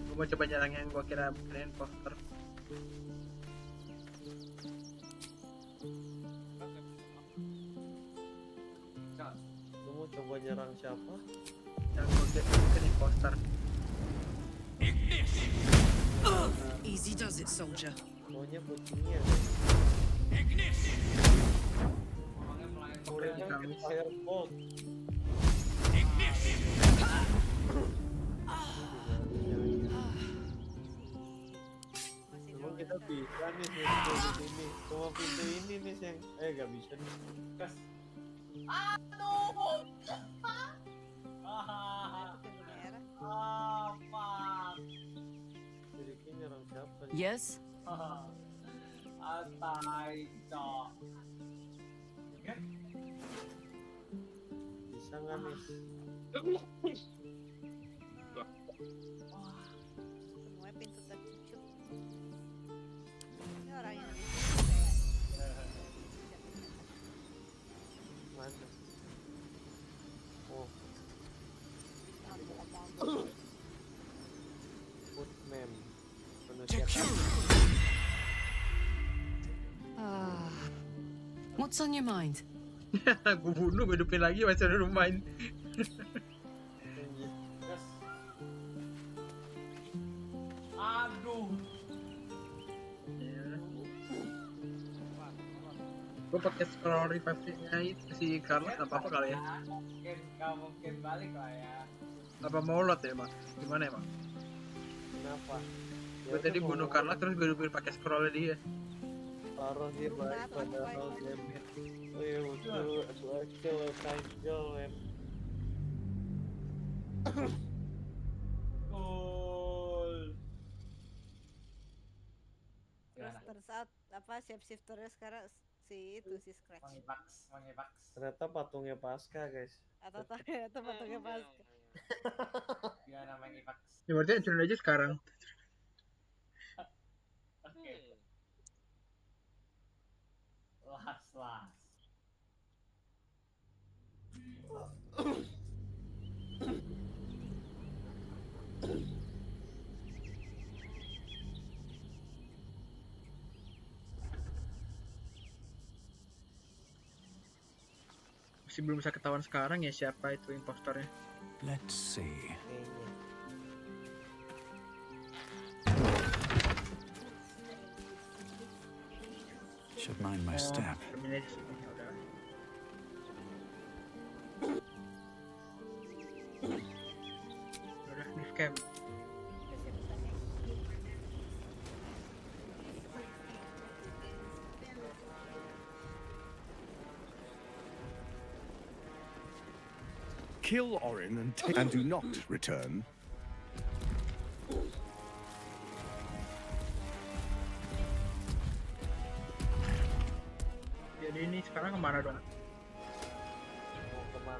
Gue mau coba nyerang yang gue kira benerin poster. Lu mau coba nyerang siapa? Yang gue kira imposter. Easy does it, soldier. Maunya kucingnya. Kucingnya firebolt. Emang kita bisa nih di sini. Cuma pintu ini nih yang gak bisa nih. Kas. Aduh. Jadi nyerang siapa? Yes. Atai, cok. Bisa nggak nih? Semua pintu tertutup. Ini orang yang Mana? Oh. Footman. What's on your mind? Gue bunuh, gue hidupin lagi, masih ada main. Aduh. Gue pakai scroll revive-nya itu si Carla, apa kali ya? Gak mungkin balik lah ya. Apa mau lot ya emang? Gimana emang? Kenapa? Gue tadi bunuh Carla terus gue hidupin pakai scrollnya dia. Taruh dia baik padahal damage. Oh iya betul, actual time girl man. Cool. terus tersat apa shapeshifternya sekarang si itu si Scratch. Mangivax. Ternyata patungnya Pasca guys. Atau ternyata patungnya Pasca. Gimana Mangivax? Ya berarti hancurin aja sekarang. Oke. Las. Masih belum bisa ketahuan sekarang ya siapa itu impostornya. Let's see. Should mind my step. Udah di camp. Kill Orin and do not return. Jadi ini sekarang kemana dong?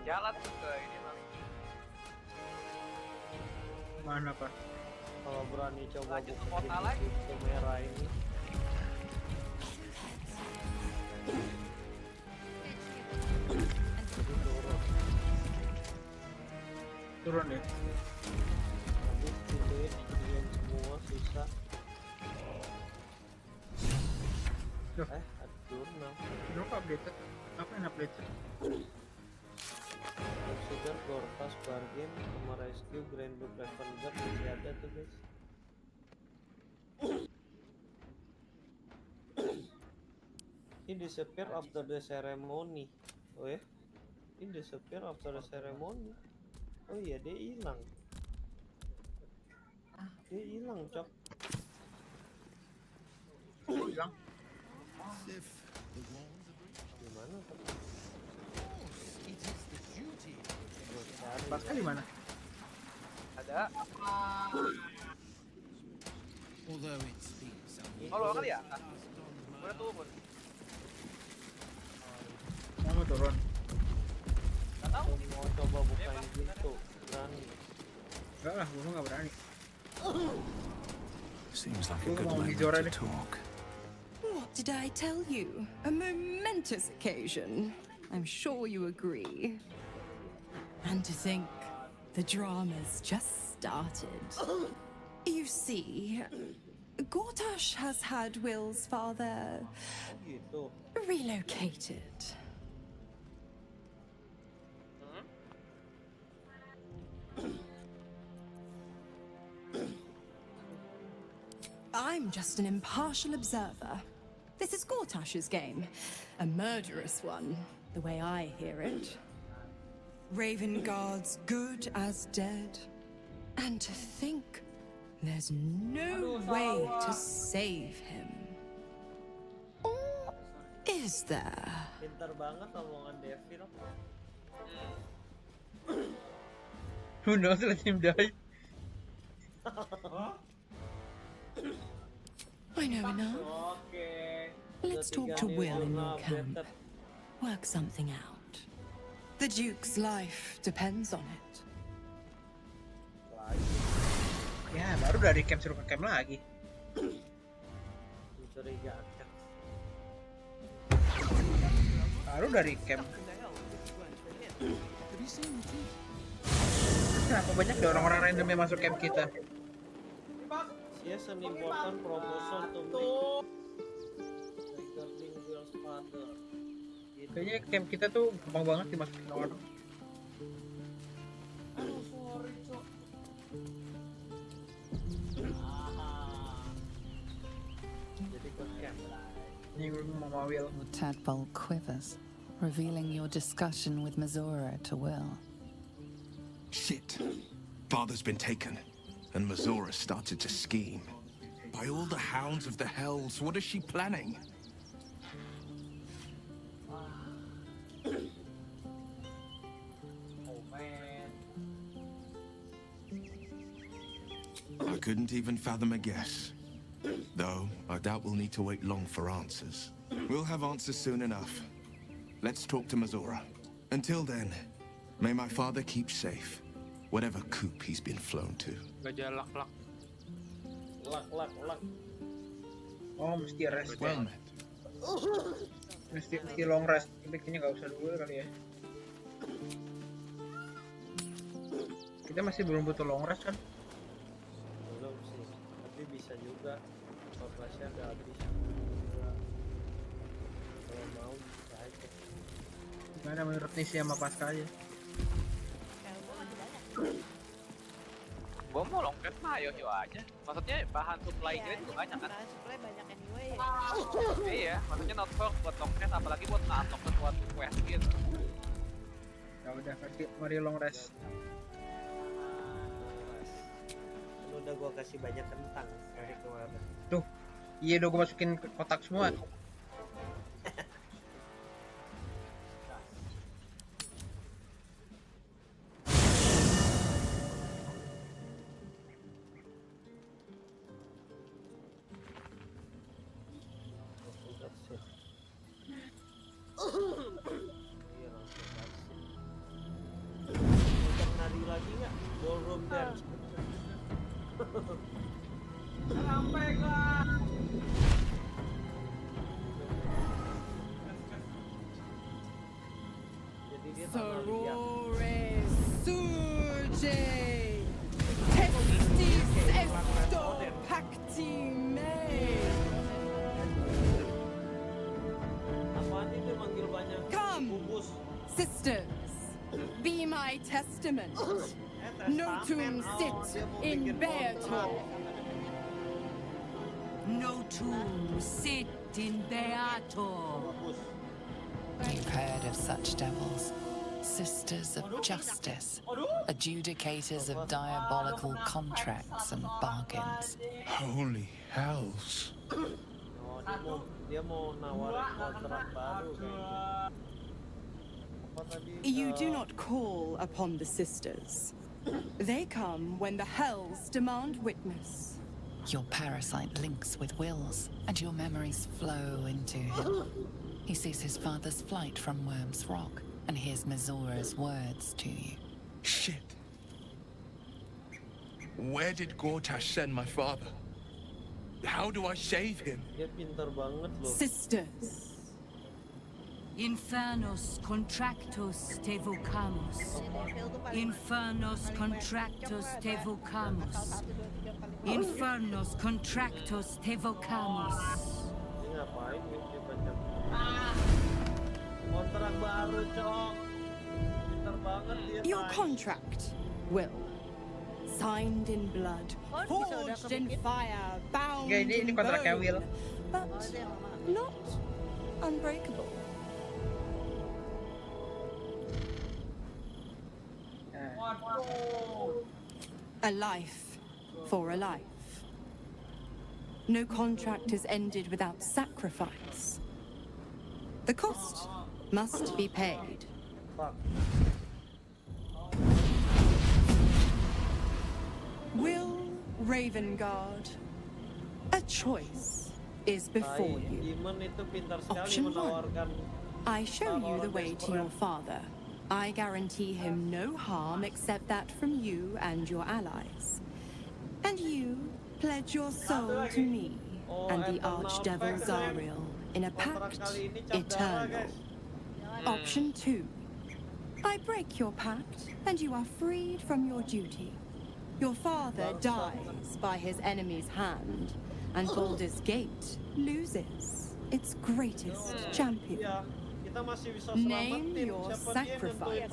Jalan ke ini bang. Mana pak? Kalau berani coba Lanjut ke buka kota lagi. pintu merah ini. Jadi Turun ya. habis pintunya dijadiin semua sisa. Loh. Ada jurnal. Kenapa updated? Apa yang updated? Consider Gorta's bargain sama rescue Grand Duke Ravengard masih ada tuh guys. He disappear after the ceremony. Oh ya? He disappear after the ceremony. Oh iya, dia hilang. Dia hilang, Cok. Hilang. Gimana tuh? Pasca di mana? Ada. Oh, lo kali ya? Udah turun. Mau turun. Gak tahu. Mau coba bukain pintu, berani. Enggak lah, gue nggak berani. Seems like a Gue good mau moment Mizora to deh. talk. What did I tell you? A momentous occasion. I'm sure you agree. And to think, the drama's just started. You see, Gortash has had Will's father Gitu. relocated. I'm just an impartial observer. This is Gortash's game. A murderous one, the way I hear it. Ravengard's good as dead. And to think there's no way to save him. Or is there? Pintar banget omongan Devil. Who knows, let him die. I know enough. Let's talk to Will in your camp. Work something out. The Duke's life depends on it. Ya, baru dari camp suruh ke camp lagi. Mencurigakan. Baru dari camp. Kenapa banyak ada orang-orang random yang masuk camp kita? Yes, an important proposal to make regarding Will's father. Gitu. Kayaknya camp kita tuh gampang banget dimasukin orang. Aduh, sorry, Cok. Jadi ke camp. Ini Mama Will. Your tadpole quivers, revealing your discussion with Mizora to Will. Shit. Father's been taken, and Mizora started to scheme. By all the hounds of the hells, what is she planning? I couldn't even fathom a guess. Though, I doubt we'll need to wait long for answers. We'll have answers soon enough. Let's talk to Mizora. Until then, may my father keep safe, whatever coop he's been flown to. Gajah lak-lak. Lak. Oh, mesti rest. Well met. Mesti long rest. Tapi kayaknya nggak usah dulu kali ya. Kita masih belum butuh long rest kan? Belum sih, tapi bisa juga. Operasinya udah habis. Kalau mau bisa aja. Gimana menurut Nisi sama Pasca aja? Gua mau longket mah ayo aja. Maksudnya bahan supply-nya itu banyak kan? Bahan supply banyak anyway ya. Iya, maksudnya not for buat longket apalagi buat ngantok sesuatu quest gitu. Ya udah, mari long rest. Kan udah gua kasih banyak kentang dari kemarin. Tuh, iya udah gue masukin ke kotak semua. Iya, langsung kasih. Ngajak nari lagi nggak? Ballroom dance. Sorore surge. Testis esto pacti me. Apaan itu manggil banyak Come, bungkus? sisters, be my testament. Notum sit in Beator. Notum sit in Beator. You've heard of such devils. Sisters of justice, adjudicators of diabolical contracts and bargains. Holy hells. Dia mau nawarin kontrak baru kayaknya. Apa tadi? You do not call upon the sisters. They come when the hells demand witness. Your parasite links with Will's, and your memories flow into him. He sees his father's flight from Worm's Rock, and hears Mizora's words to you. Shit. Where did Gortash send my father? How do I save him? Dia pintar banget loh. Sisters. Infernos contractus te vocamus. Infernos contractus te vocamus. Infernos contractus te vocamus. Ini ngapain dia baca? Kontrak baru, Cok. Pintar banget dia. Your contract, Will. Signed in blood, forged in fire, bound Ini in kontraknya Will. bone, but not unbreakable. A life for a life. No contract is ended without sacrifice. The cost must be paid. Will Ravengard, a choice is before you. Option 1. I show you the way to your father. I guarantee him no harm except that from you and your allies. And you pledge your soul to me and the Archdevil Zariel in a pact eternal. Option 2. I break your pact and you are freed from your duty. Your father dies by his enemy's hand, and Baldur's Gate loses its greatest champion. Name your sacrifice.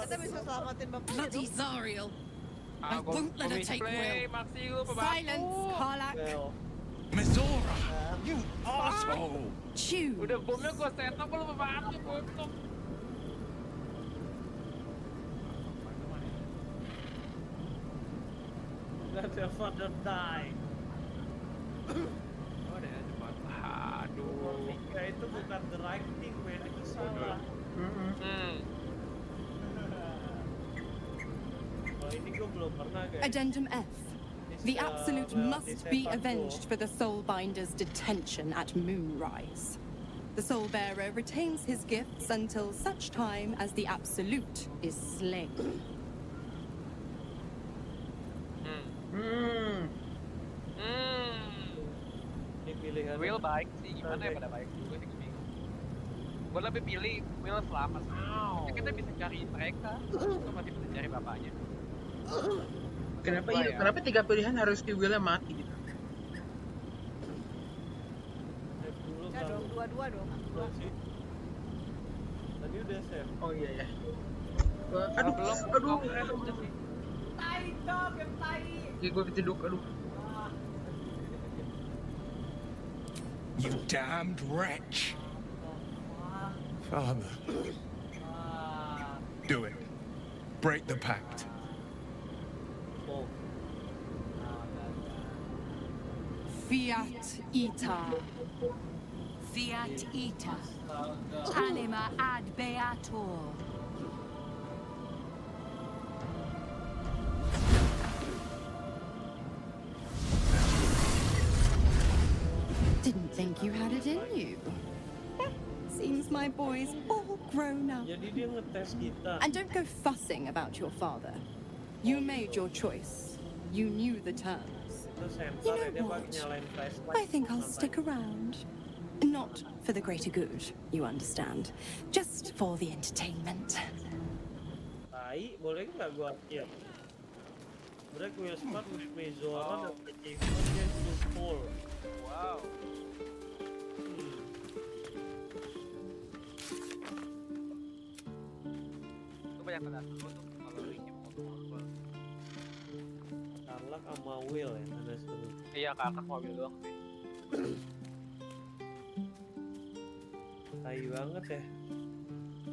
Bloody Zariel. I won't let her take Will. Silence, Karlak. Mizora, you asshole! Choose. Udah bomnya gua set up lu bantu bom. Let your father die. Oh, ada cepat. Aduh. Vika itu bukan the right thing, man. Itu salah. Oh, ini gua belum pernah, guys. Addendum F. The Absolute must be avenged for the Soulbinder's detention at Moonrise. The Soulbearer retains his gifts until such time as the Absolute is slain. Ini pilihan. Will baik sih, gimana ya pada baik juga sih gue bingung. Gue lebih pilih Will selamat. Ya, kita bisa cari mereka, kita masih bisa cari bapaknya. Kenapa kenapa 3 pilihan harus di Will yang mati gitu? Enggak dong, dua-dua dong. Tadi udah save. Oh iya ya. Aduh. Tai, Cok, yang tai. Ya gue kejeduk, aduh. You damned wretch! Father. Do it. Break the pact. Fiat Ita. Fiat Ita. Anima ad Beator. Didn't think you had it in you. Seems my boy's all grown up. Jadi dia ngetes kita. And don't go fussing about your father. You made your choice. You knew the terms. You know what? I think I'll stick around. Not for the greater good, you understand. Just for the entertainment. tai, boleh nggak gua kill? Break will start with Mizora dan achievement gains to full. Wow. Itu banyak tanda seru tuh kalau linknya mau ngomong. Karlak sama Will ya tanda seru. Iya, kakak mau Will doang sih. Tai banget ya.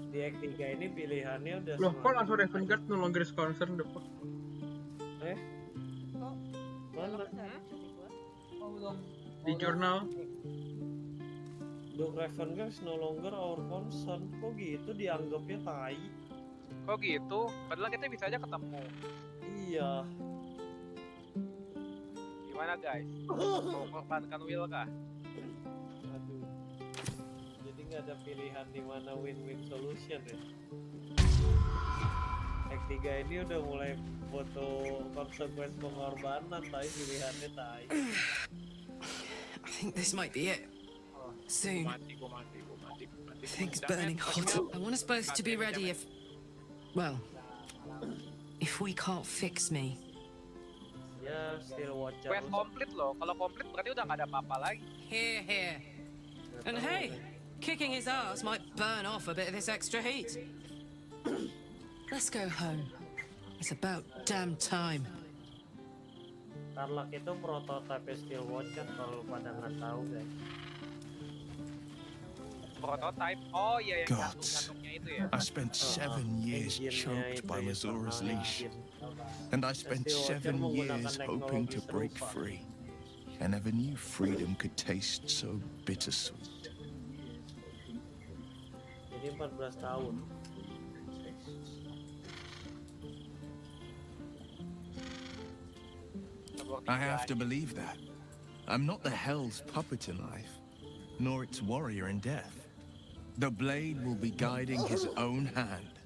Di Act 3 ini pilihannya udah Loh, kok langsung Raven Guard no longer is concerned deh? Mana? Di jurnal. Dog Raven Guard is no longer our concern. Kok gitu dianggapnya tai? Kok gitu? Padahal kita bisa aja ketemu. Iya. Gimana guys? Mau korbankan Will kah? Aduh. Jadi nggak ada pilihan di mana win-win solution ya. Act 3 ini udah mulai foto konsekuensi pengorbanan, tapi pilihannya tai. I think this might be it. Soon. Gua mati. Things burning hot. I want us both to be ready if... Well, if we can't fix me. Ya, still watch out. Quest komplit loh. Kalau komplit berarti udah nggak ada apa-apa lagi. Here. And hey, kicking his ass might burn off a bit of this extra heat. Let's go home. It's about damn time. Karlak itu prototipe Steel Watch kan kalau pada nggak tahu guys. Prototype. Oh iya yang Gods, gantung-gantungnya itu ya. I spent 7 years choked by Mazora's leash, and I spent 7 years hoping to break free. I never knew freedom could taste so bittersweet. Jadi 14 tahun. I have to believe that. I'm not the Hell's puppet in life, nor its warrior in death. The blade will be guiding his own hand.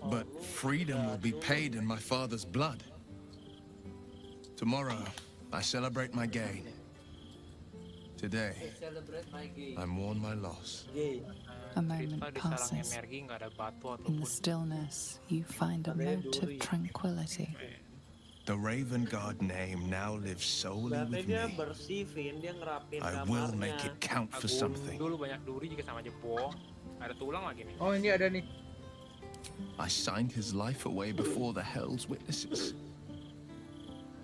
But freedom will be paid in my father's blood. Tomorrow, I celebrate my gain. Today, I mourn my loss. A moment passes. In the stillness, you find a note of tranquility. The Raven Guard name now lives solely with me. I will make it count for something. Dulu banyak duri juga sama aja bohong. Ada tulang lagi nih. Oh, ini ada nih. I signed his life away before the Hell's witnesses.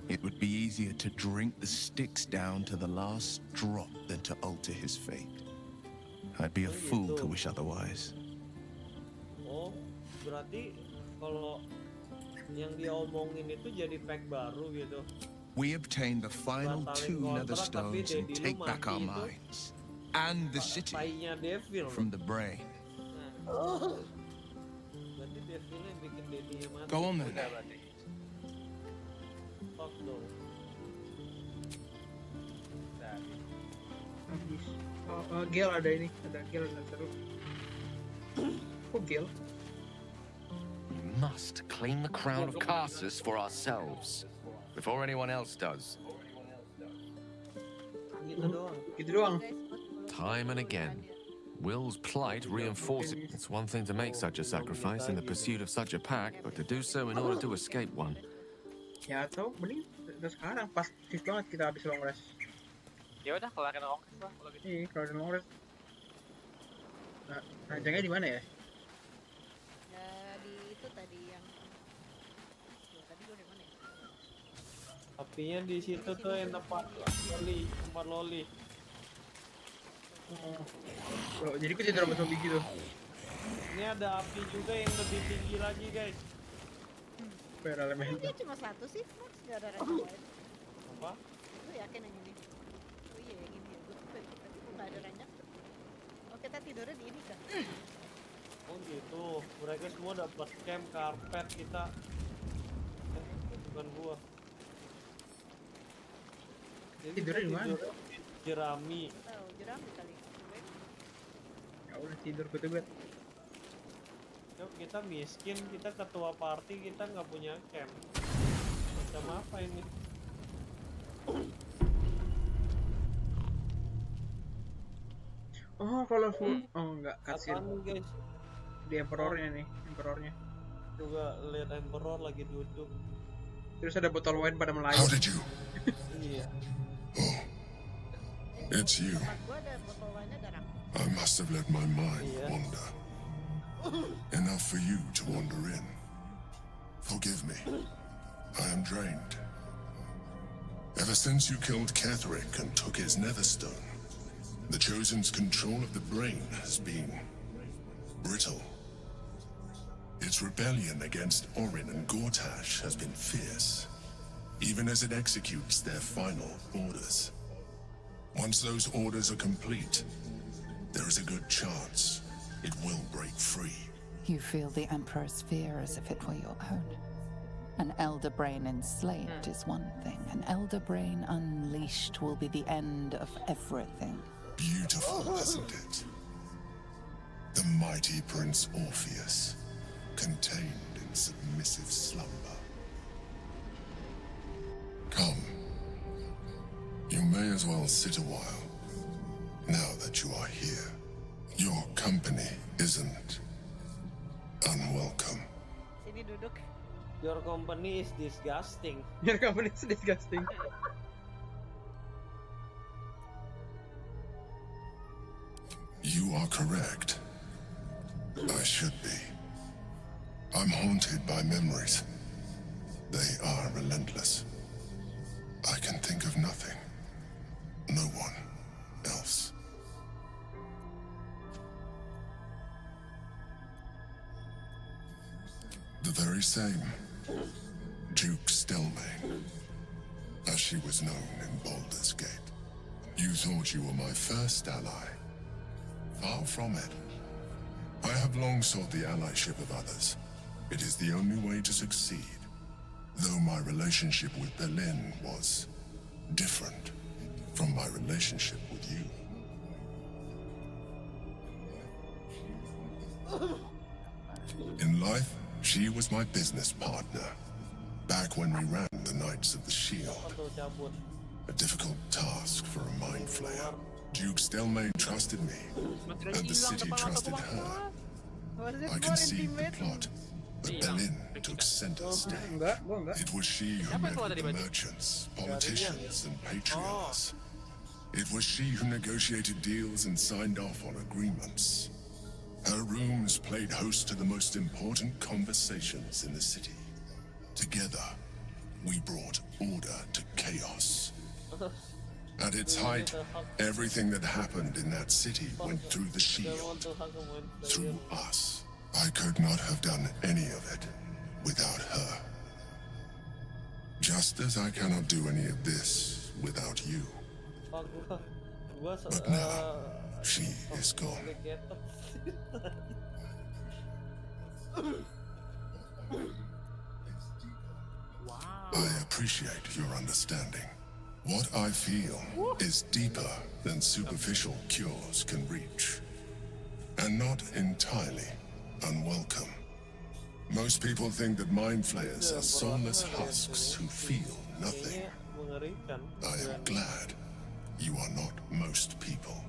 It would be easier to drink the sticks down to the last drop than to alter his fate. I'd be a fool to wish otherwise. Oh, berarti kalau yang dia omongin itu jadi pack baru gitu. We obtain the final 2 nether stones and take back our minds and the city from the brain. Berarti Devilnya bikin Daddy mati. Go on then. Fuck dong. Gel ada ini, ada Gel dan seru. Kok Gel? We must claim the crown of Carsus for ourselves, before anyone else does. Gitu doang. Time and again, Will's plight reinforces it. It's one thing to make such a sacrifice in the pursuit of such a pack, but to do so in order to escape one. Ya atau mending sekarang pas aktif banget kita habis long rest. Ya udah kelarin long rest lah kalau gitu. Iya, kelarin long rest. Nah, rajangnya di mana ya? Ya di itu tadi yang tadi gue di mana ya? Apinya di situ tuh yang tempat loli. Oh, jadi gue tidak dapat zombie gitu. Ini ada api juga yang lebih tinggi lagi guys. Per elemen. Dia cuma 1 sih, Max nggak ada ranjang lain. Apa? Lu yakin yang ini? Oh iya yang ini ya, gue tuh tadi kok nggak ada ranjang. Oh kita tidurnya di ini kan? Oh gitu, mereka semua dapat camp karpet kita. Bukan gua. Jadi Tidurnya di mana? Jerami. Tahu jerami kali. Ya udah tidur gue. Yuk, kita miskin, kita ketua party, kita nggak punya camp. Macam apa ini? Oh, kalau full, oh enggak, cutscene. Apaan guys? Di emperornya nih, emperornya. juga lihat Emperor lagi duduk. Terus ada botol wine pada melayang. How did you? Iya. Oh, it's you. I must have let my mind wander. Enough for you to wander in. Forgive me. I am drained. Ever since you killed Ketherick and took his Netherstone, the Chosen's control of the brain has been brittle. Its rebellion against Orin and Gortash has been fierce, even as it executes their final orders. Once those orders are complete, there is a good chance it will break free. You feel the Emperor's fear as if it were your own. An elder brain enslaved is one thing. An elder brain unleashed will be the end of everything. Beautiful, isn't it? The mighty Prince Orpheus, contained in submissive slumber. Come. You may as well sit a while, now that you are here. Your company isn't unwelcome. Sini duduk. Your company is disgusting. Your company is disgusting. You are correct. I should be. I'm haunted by memories. They are relentless. I can think of nothing. No one else. The very same Duke Stelmane, as she was known in Baldur's Gate. You thought you were my first ally. Far from it. I have long sought the allyship of others. It is the only way to succeed. Though my relationship with Berlin was different from my relationship with you. In life, she was my business partner, back when we ran the Knights of the Shield. A difficult task for a mind flayer. Duke Stelmane trusted me, and the city trusted her. I conceived the plot, but Berlin took center stage. It was she who met with the merchants, politicians, and patriarchs. It was she who negotiated deals and signed off on agreements. Her rooms played host to the most important conversations in the city. Together, we brought order to chaos. At its height, everything that happened in that city went through the shield, through us. I could not have done any of it without her. Just as I cannot do any of this without you. But now, she is gone. I appreciate your understanding. What I feel is deeper than superficial cures can reach, and not entirely unwelcome. Most people think that mind flayers are soulless husks who feel nothing. I am glad you are not most people.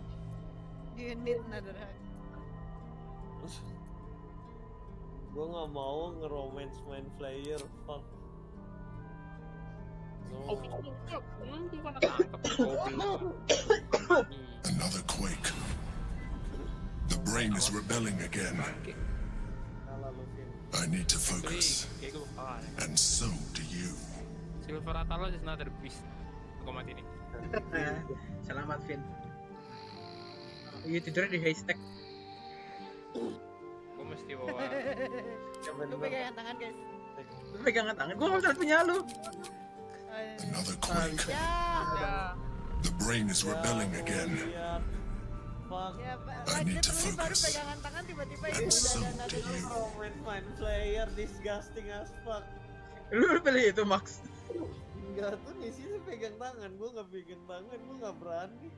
You need another hug. Gue nggak mau ngeromance mind flayer, fuck. Another quake. The brain is rebelling again. I need to focus. And so do you. Silver Atalo is another beast. Aku mati nih. Selamat, Vin. Iya, tidurnya di haystack. Gue mesti bawa. Lu pegangan tangan, guys. Lu pegangan tangan? Gue nggak bisa punya lu. Another quake. The brain is rebelling again. I need to focus. And so do you. Mind flayer disgusting as fuck. Lu pilih itu, Max? Enggak tuh, Nisi sih pegang tangan. Gue nggak pegang tangan, gue nggak berani.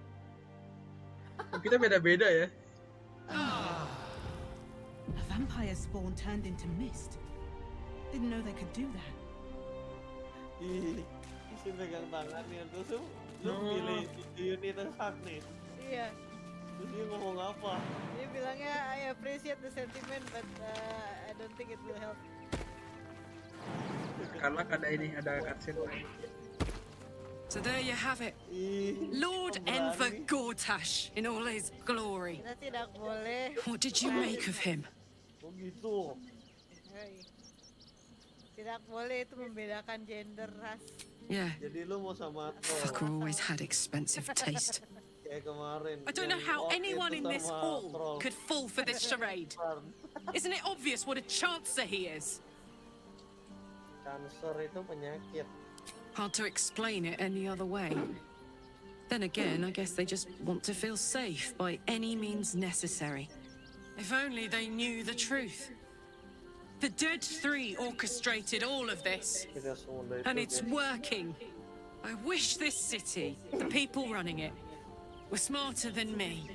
Kita beda-beda ya. A vampire spawn turned into mist. Didn't know they could do that. Ih, Nisi pegang tangan ya. Terus lu pilih unit hak nih. Iya. Terus dia ngomong apa? Dia bilangnya I appreciate the sentiment but I don't think it will help. Karena ada cutscene. So there you have it. Lord Enver Gortash in all his glory. Kita tidak boleh. What did you make of him? Oh gitu. Hei. Tidak boleh itu membedakan gender, ras. Yeah. Jadi lu mau sama Fucker always had expensive taste. Kayak kemarin. I don't know how anyone in this hall could fall for this charade. Isn't it obvious what a chancer he is? Cancer itu penyakit. Hard to explain it any other way. Then again, I guess they just want to feel safe by any means necessary. If only they knew the truth. The Dead Three orchestrated all of this, and it's working. I wish this city, the people running it, were smarter than me.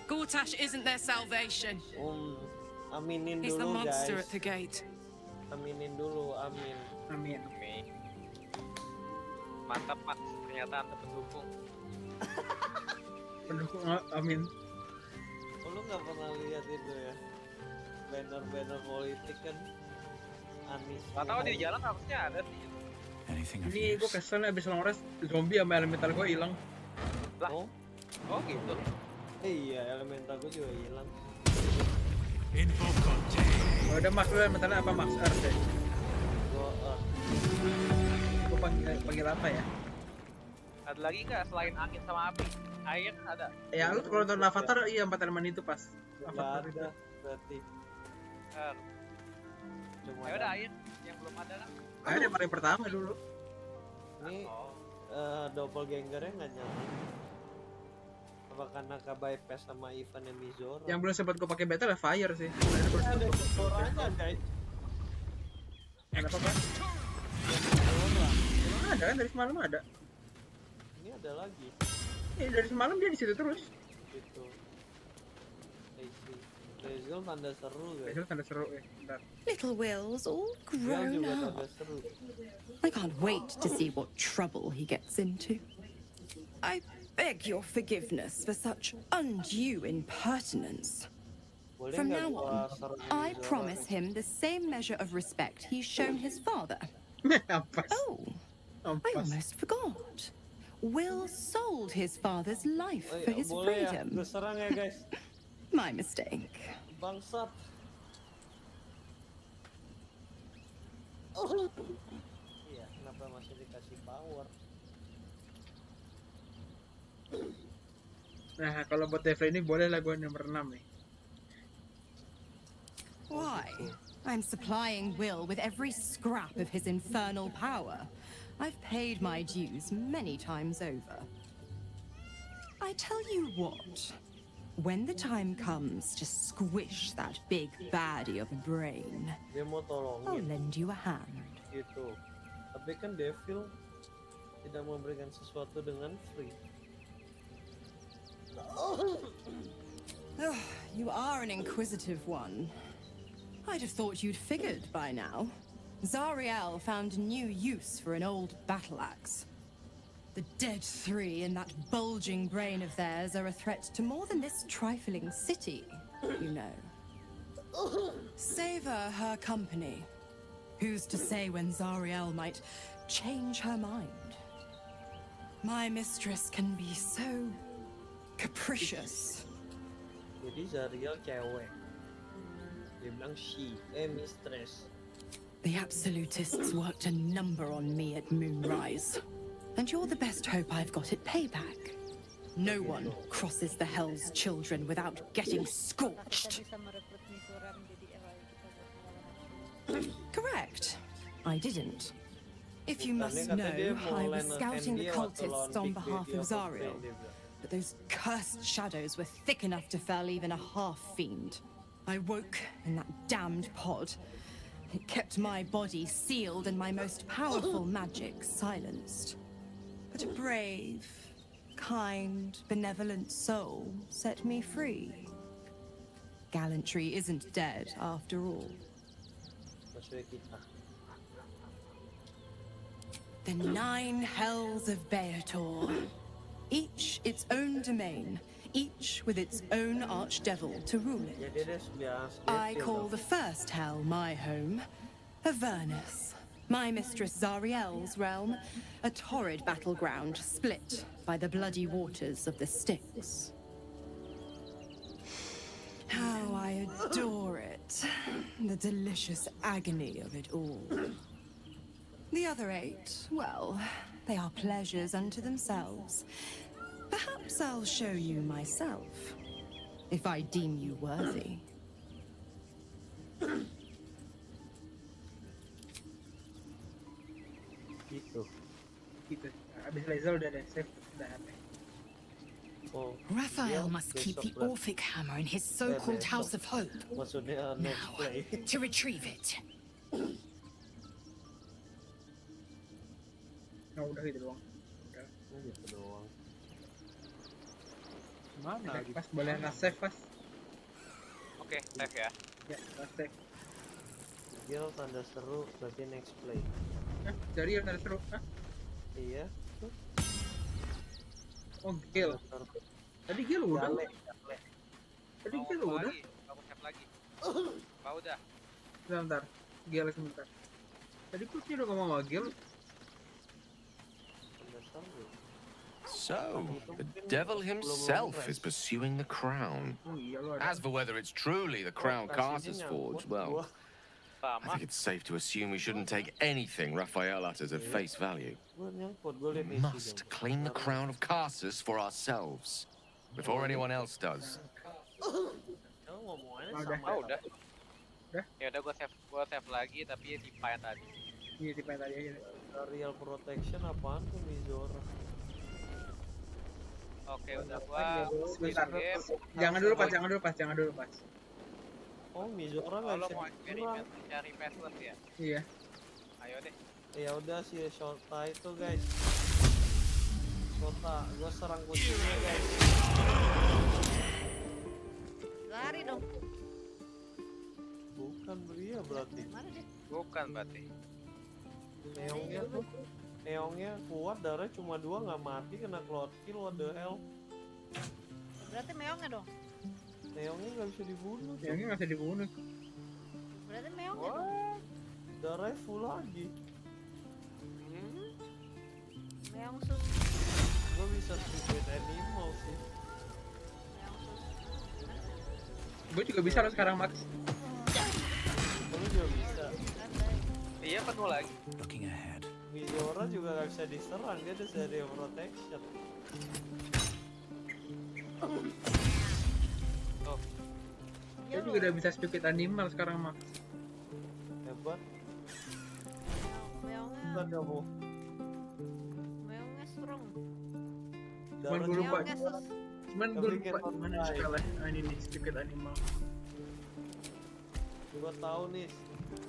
Gortash isn't their salvation. Aminin He's the dulu, monster guys. at the gate. Aminin dulu, amin. Amin. Mantap, Pak. Ternyata Anda pendukung. Pendukung amin. Oh, lu nggak pernah lihat itu ya? Banner-banner politik kan Anies. Gak tau di jalan harusnya ada sih. Ini gue kesel abis ngores zombie sama elemental gue hilang. Lah. Oh gitu. Iya, elemental gue juga hilang. Oh, udah Max lu elementalnya apa Max? RC. Gue panggil apa ya? Ada lagi nggak selain angin sama api? Air ada. Ya lu kalau nonton Avatar iya 4 elemen itu pas. Avatar itu. Berarti. Ya udah air yang belum ada kan? Air yang paling pertama dulu. Ini doppelgangernya nggak nyala. Apa karena ke bypass sama Ivan dan Mizora? Yang belum sempat gue pakai battle fire sih. Ada Mizoranya guys. Kenapa Pak? Ada kan dari semalam ada. Ini ada lagi. Dari semalam dia di situ terus. Gitu. Rezil tanda seru guys. Rezil tanda seru ya. Bentar. Little Will's all grown up. I can't wait to see what trouble he gets into. I beg your forgiveness for such undue impertinence. From now on, I promise him the same measure of respect he's shown his father. Oh, I almost forgot. Will sold his father's life for his freedom. My mistake. Bangsat. Iya, kenapa masih dikasih power? Nah, kalau buat Devil ini boleh lah gue nomor 6 nih. Why? I'm supplying Will with every scrap of his infernal power. I've paid my dues many times over. I tell you what, when the time comes to squish that big baddie of a brain, Dia mau tolongin. I'll lend you a hand. Gitu. Tapi kan Devil tidak memberikan sesuatu dengan free. You are an inquisitive one. I'd have thought you'd figured by now. Zariel found a new use for an old battle axe. The Dead Three and that bulging brain of theirs are a threat to more than this trifling city, you know. Savor her company. Who's to say when Zariel might change her mind? My mistress can be so capricious. Jadi Zariel cewek. Dia bilang she, mistress. The Absolutists worked a number on me at Moonrise. And you're the best hope I've got at payback. No one crosses the Hell's Children without getting scorched. Correct. I didn't. If you must know, I was scouting the cultists on behalf of Zariel. But those cursed shadows were thick enough to fell even a half-fiend. I woke in that damned pod. It kept my body sealed and my most powerful magic silenced. But a brave, kind, benevolent soul set me free. Gallantry isn't dead, after all. The 9 hells of Beator. Each its own domain, each with its own archdevil to rule it. Jadi dia sudah I call the first hell my home, Avernus. My mistress Zariel's realm, a torrid battleground split by the bloody waters of the Styx. How I adore it. The delicious agony of it all. The other 8, well, they are pleasures unto themselves. Perhaps I'll show you myself, if I deem you worthy. Gitu. Abis laser udah ada save, udah ada. Oh, Raphael must keep the Orphic hammer in his so-called House of Hope. Maksudnya next Now, play. to retrieve it. Oh, udah gitu doang. Udah. Gitu doang. Mana? Pas boleh nge-save pas. Oke, save ya. Ya, nge-save. Gil tanda seru berarti next play. Dari yang tanda seru, hah? Iya. Oh, Gil. Tadi Gil udah. Tadi Gil udah. Kamu save lagi. Apa udah? Sebentar. Gil sebentar. Tadi kok dia udah ngomong sama Gil. So, the devil himself is pursuing the crown. As for whether it's truly the crown Caster's forged, well, I think it's safe to assume we shouldn't take anything Raphael utters at face value. We must claim the crown of Caster's for ourselves, before anyone else does. Oh, udah. Ya udah gua save lagi tapi tipe yang tadi. Iya, tipe yang tadi aja. Real protection apaan tuh Mizora? Oke, udah gua sebentar. Jangan dulu pas. Oh, Mizora nggak lo bisa mau diserang. cari password ya? Iya. Ayo deh. Ya udah si Shota itu guys. Shota, gua serang kucingnya guys. Lari dong. Bukan Bria berarti. Bukan berarti. Neongnya kuat, darahnya cuma 2 nggak mati kena cloud kill, what the hell? Berarti meongnya dong. Neongnya nggak bisa dibunuh. Neongnya nggak bisa dibunuh. Berarti meongnya dong. Darahnya full lagi. Meong sus. Gua bisa tribute animal sih. Gue juga bisa loh sekarang Max. Lu juga bisa. Iya penuh lagi. Looking ahead. Mizora juga nggak bisa diserang, dia ada serial protection. Oh. Dia juga udah bisa stupid animal sekarang Max. Hebat. Meongnya. Bukan kamu. Meongnya strong. Cuman gue lupa. Meongnya sus. Cuman gue lupa gimana spellnya. Nah ini nih stupid animal. Gua tahu nih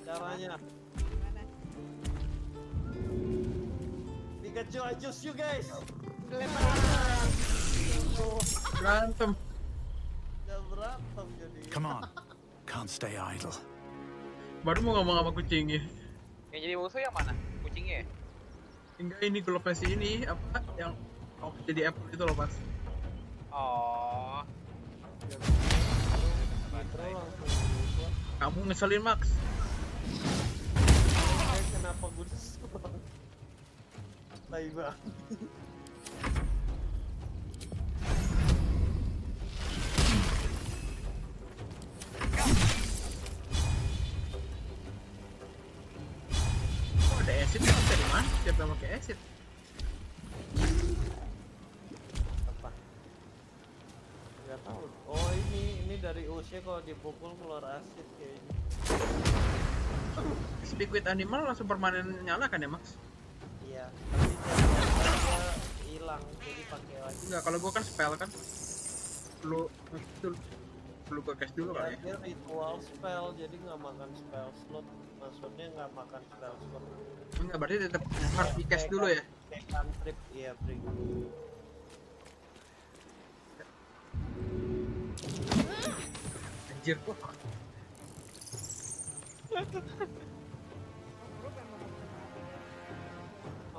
caranya. Pikachu, I choose you guys. Berantem. Gak berantem jadi. Come on, can't stay idle. Baru mau ngomong sama kucingnya. Yang jadi musuh yang mana? Kucingnya? Enggak, ini kalau si ini apa yang jadi apple itu loh Mas. Oh. Kamu ngeselin Max. Kenapa gue diserang? Tai banget. Oh ada acid kan dari mana? Siapa yang pakai acid? Apa? Gak tahu. Oh ini dari usia kalau dipukul keluar asid kayaknya. Speak with animal langsung permanen nyala kan ya Max? Iya, tapi dia hilang jadi pakai lagi. Enggak, kalau gua kan spell kan. Perlu ke cash dulu kali ya. Dia ritual spell jadi nggak makan spell slot. Maksudnya nggak makan spell slot. Enggak, berarti tetap harus di cash dulu ya. Kayak cantrip, iya break. Anjir kok.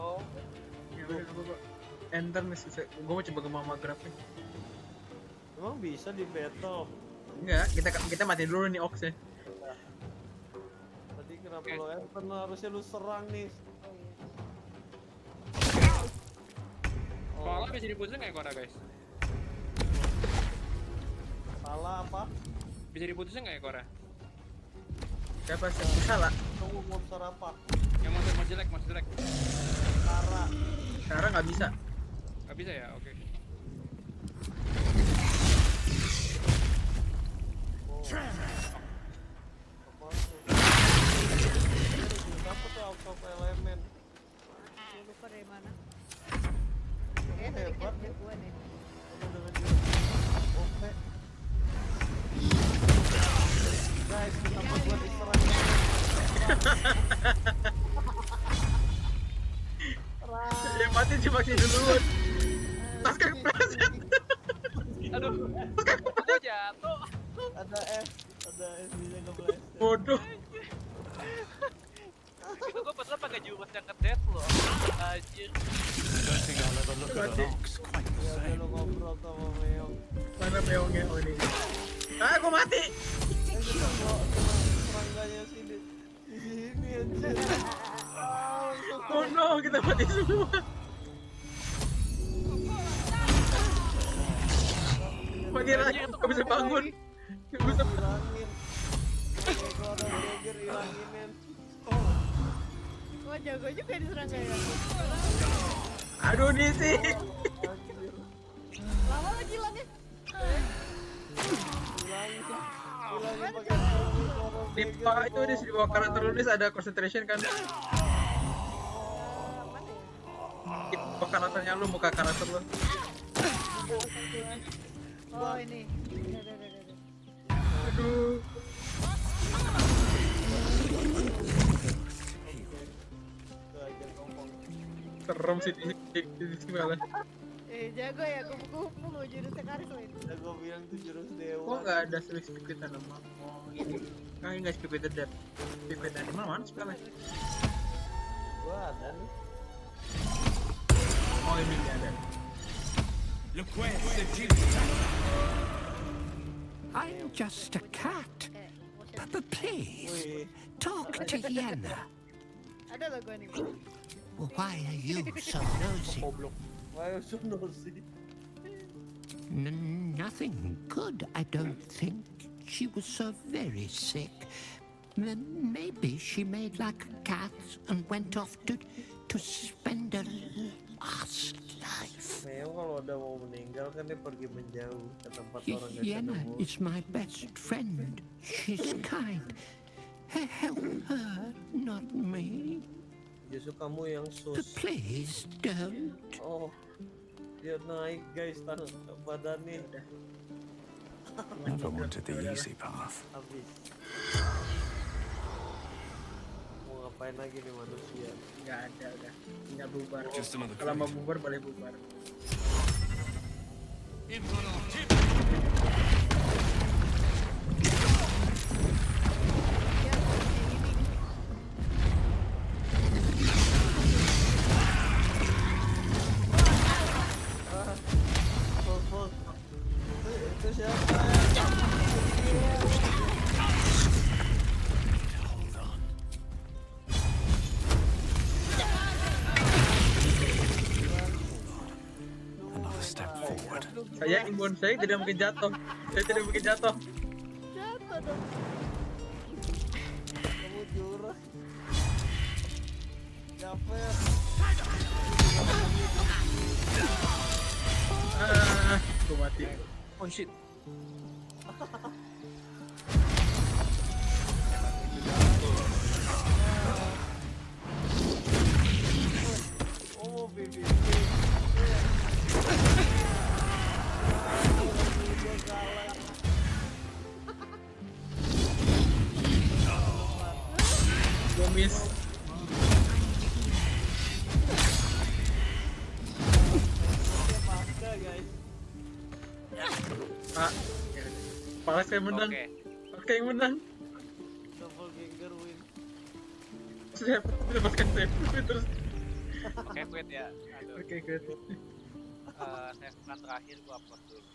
Oh, ya udah gua enter nih, gua mau coba ke mama grab nih. Emang bisa di battle? Enggak, kita mati dulu nih Ox-nya. Tadi kenapa lo Evan? Harusnya lu serang nih. Koala bisa diputusin nggak Kora guys? Salah apa? Bisa diputusin nggak ya Kora? Siapa sih? Salah. Tunggu monster apa? Yang monster jelek, monster jelek. Kara. Kara nggak bisa. Nggak bisa ya, oke. Dapat tuh out of elemen. Lupa dari mana. Hebat Tadi kan ya. gua deh. Oke. Guys, kenapa gua diserang? Yang mati cuma si duluan. Tas kan pleset. Aduh, gua jatuh. Ada F bisa ngeblaster. Bodoh. Itu gua padahal pakai jurus yang ngedet loh. Anjir. Don't think I'll ever look at an ox quite the Ya same. lu ngobrol sama Meong. Mana meongnya? Oh ini. Ah, gua mati. Kita bawa serangganya sini. Di sini anjir. Oh no, kita mati semua. Pagi lagi, gak bisa bangun. Gak bisa Hilangin. Kalau ada dagger hilangin. Wah jago juga diserang kayak. Aduh nih sih. Lama lagi hilangnya. Hilangin pakai Di bawah itu di bawah karakter nulis ada concentration kan. Di bawah karakternya lu, muka karakter lu. Oh ini. Aduh. Serem sih di sini malah. Jago ya kupu-kupu lo jurusnya karisma itu. Ya gua bilang itu jurus dewa. Kok nggak ada speed animal? Oh ini. Nah ini nggak speed dead. Speed animal mana spellnya? Gua ada nih. Oh ini dia ada. I'm just a cat. But please, talk to Yenna. Ada lo gua nih. Why are you so nosy? Why are you so nosy? Nothing good, I don't think. She was so very sick. Maybe she made like a cat and went off to spend a last life. Meong kalau udah mau meninggal kan dia pergi menjauh ke tempat orang yang Yenna is my best friend. She's kind. Help her, not me. Justru kamu yang But sus. please don't. Oh, dia naik guys badannya. Never wanted the easy path. Habis. Mau ngapain lagi nih manusia? Nggak ada udah. Nggak bubar. Just another Kalau mau bubar boleh bubar. Itu siapa? Another step forward. Saya imun saya tidak mungkin jatuh. Saya tidak mungkin jatuh. Jatuh dong. Kamu curang. Capek. Aku mati. Oh shit. Oh, baby. Gua miss. Guys. Ah, Palas yang menang. Oke yang menang. Double ganger win. Saya mendapatkan save terus. Oke, quit ya. Aduh. Oke, good. Saya terakhir gua upload dulu.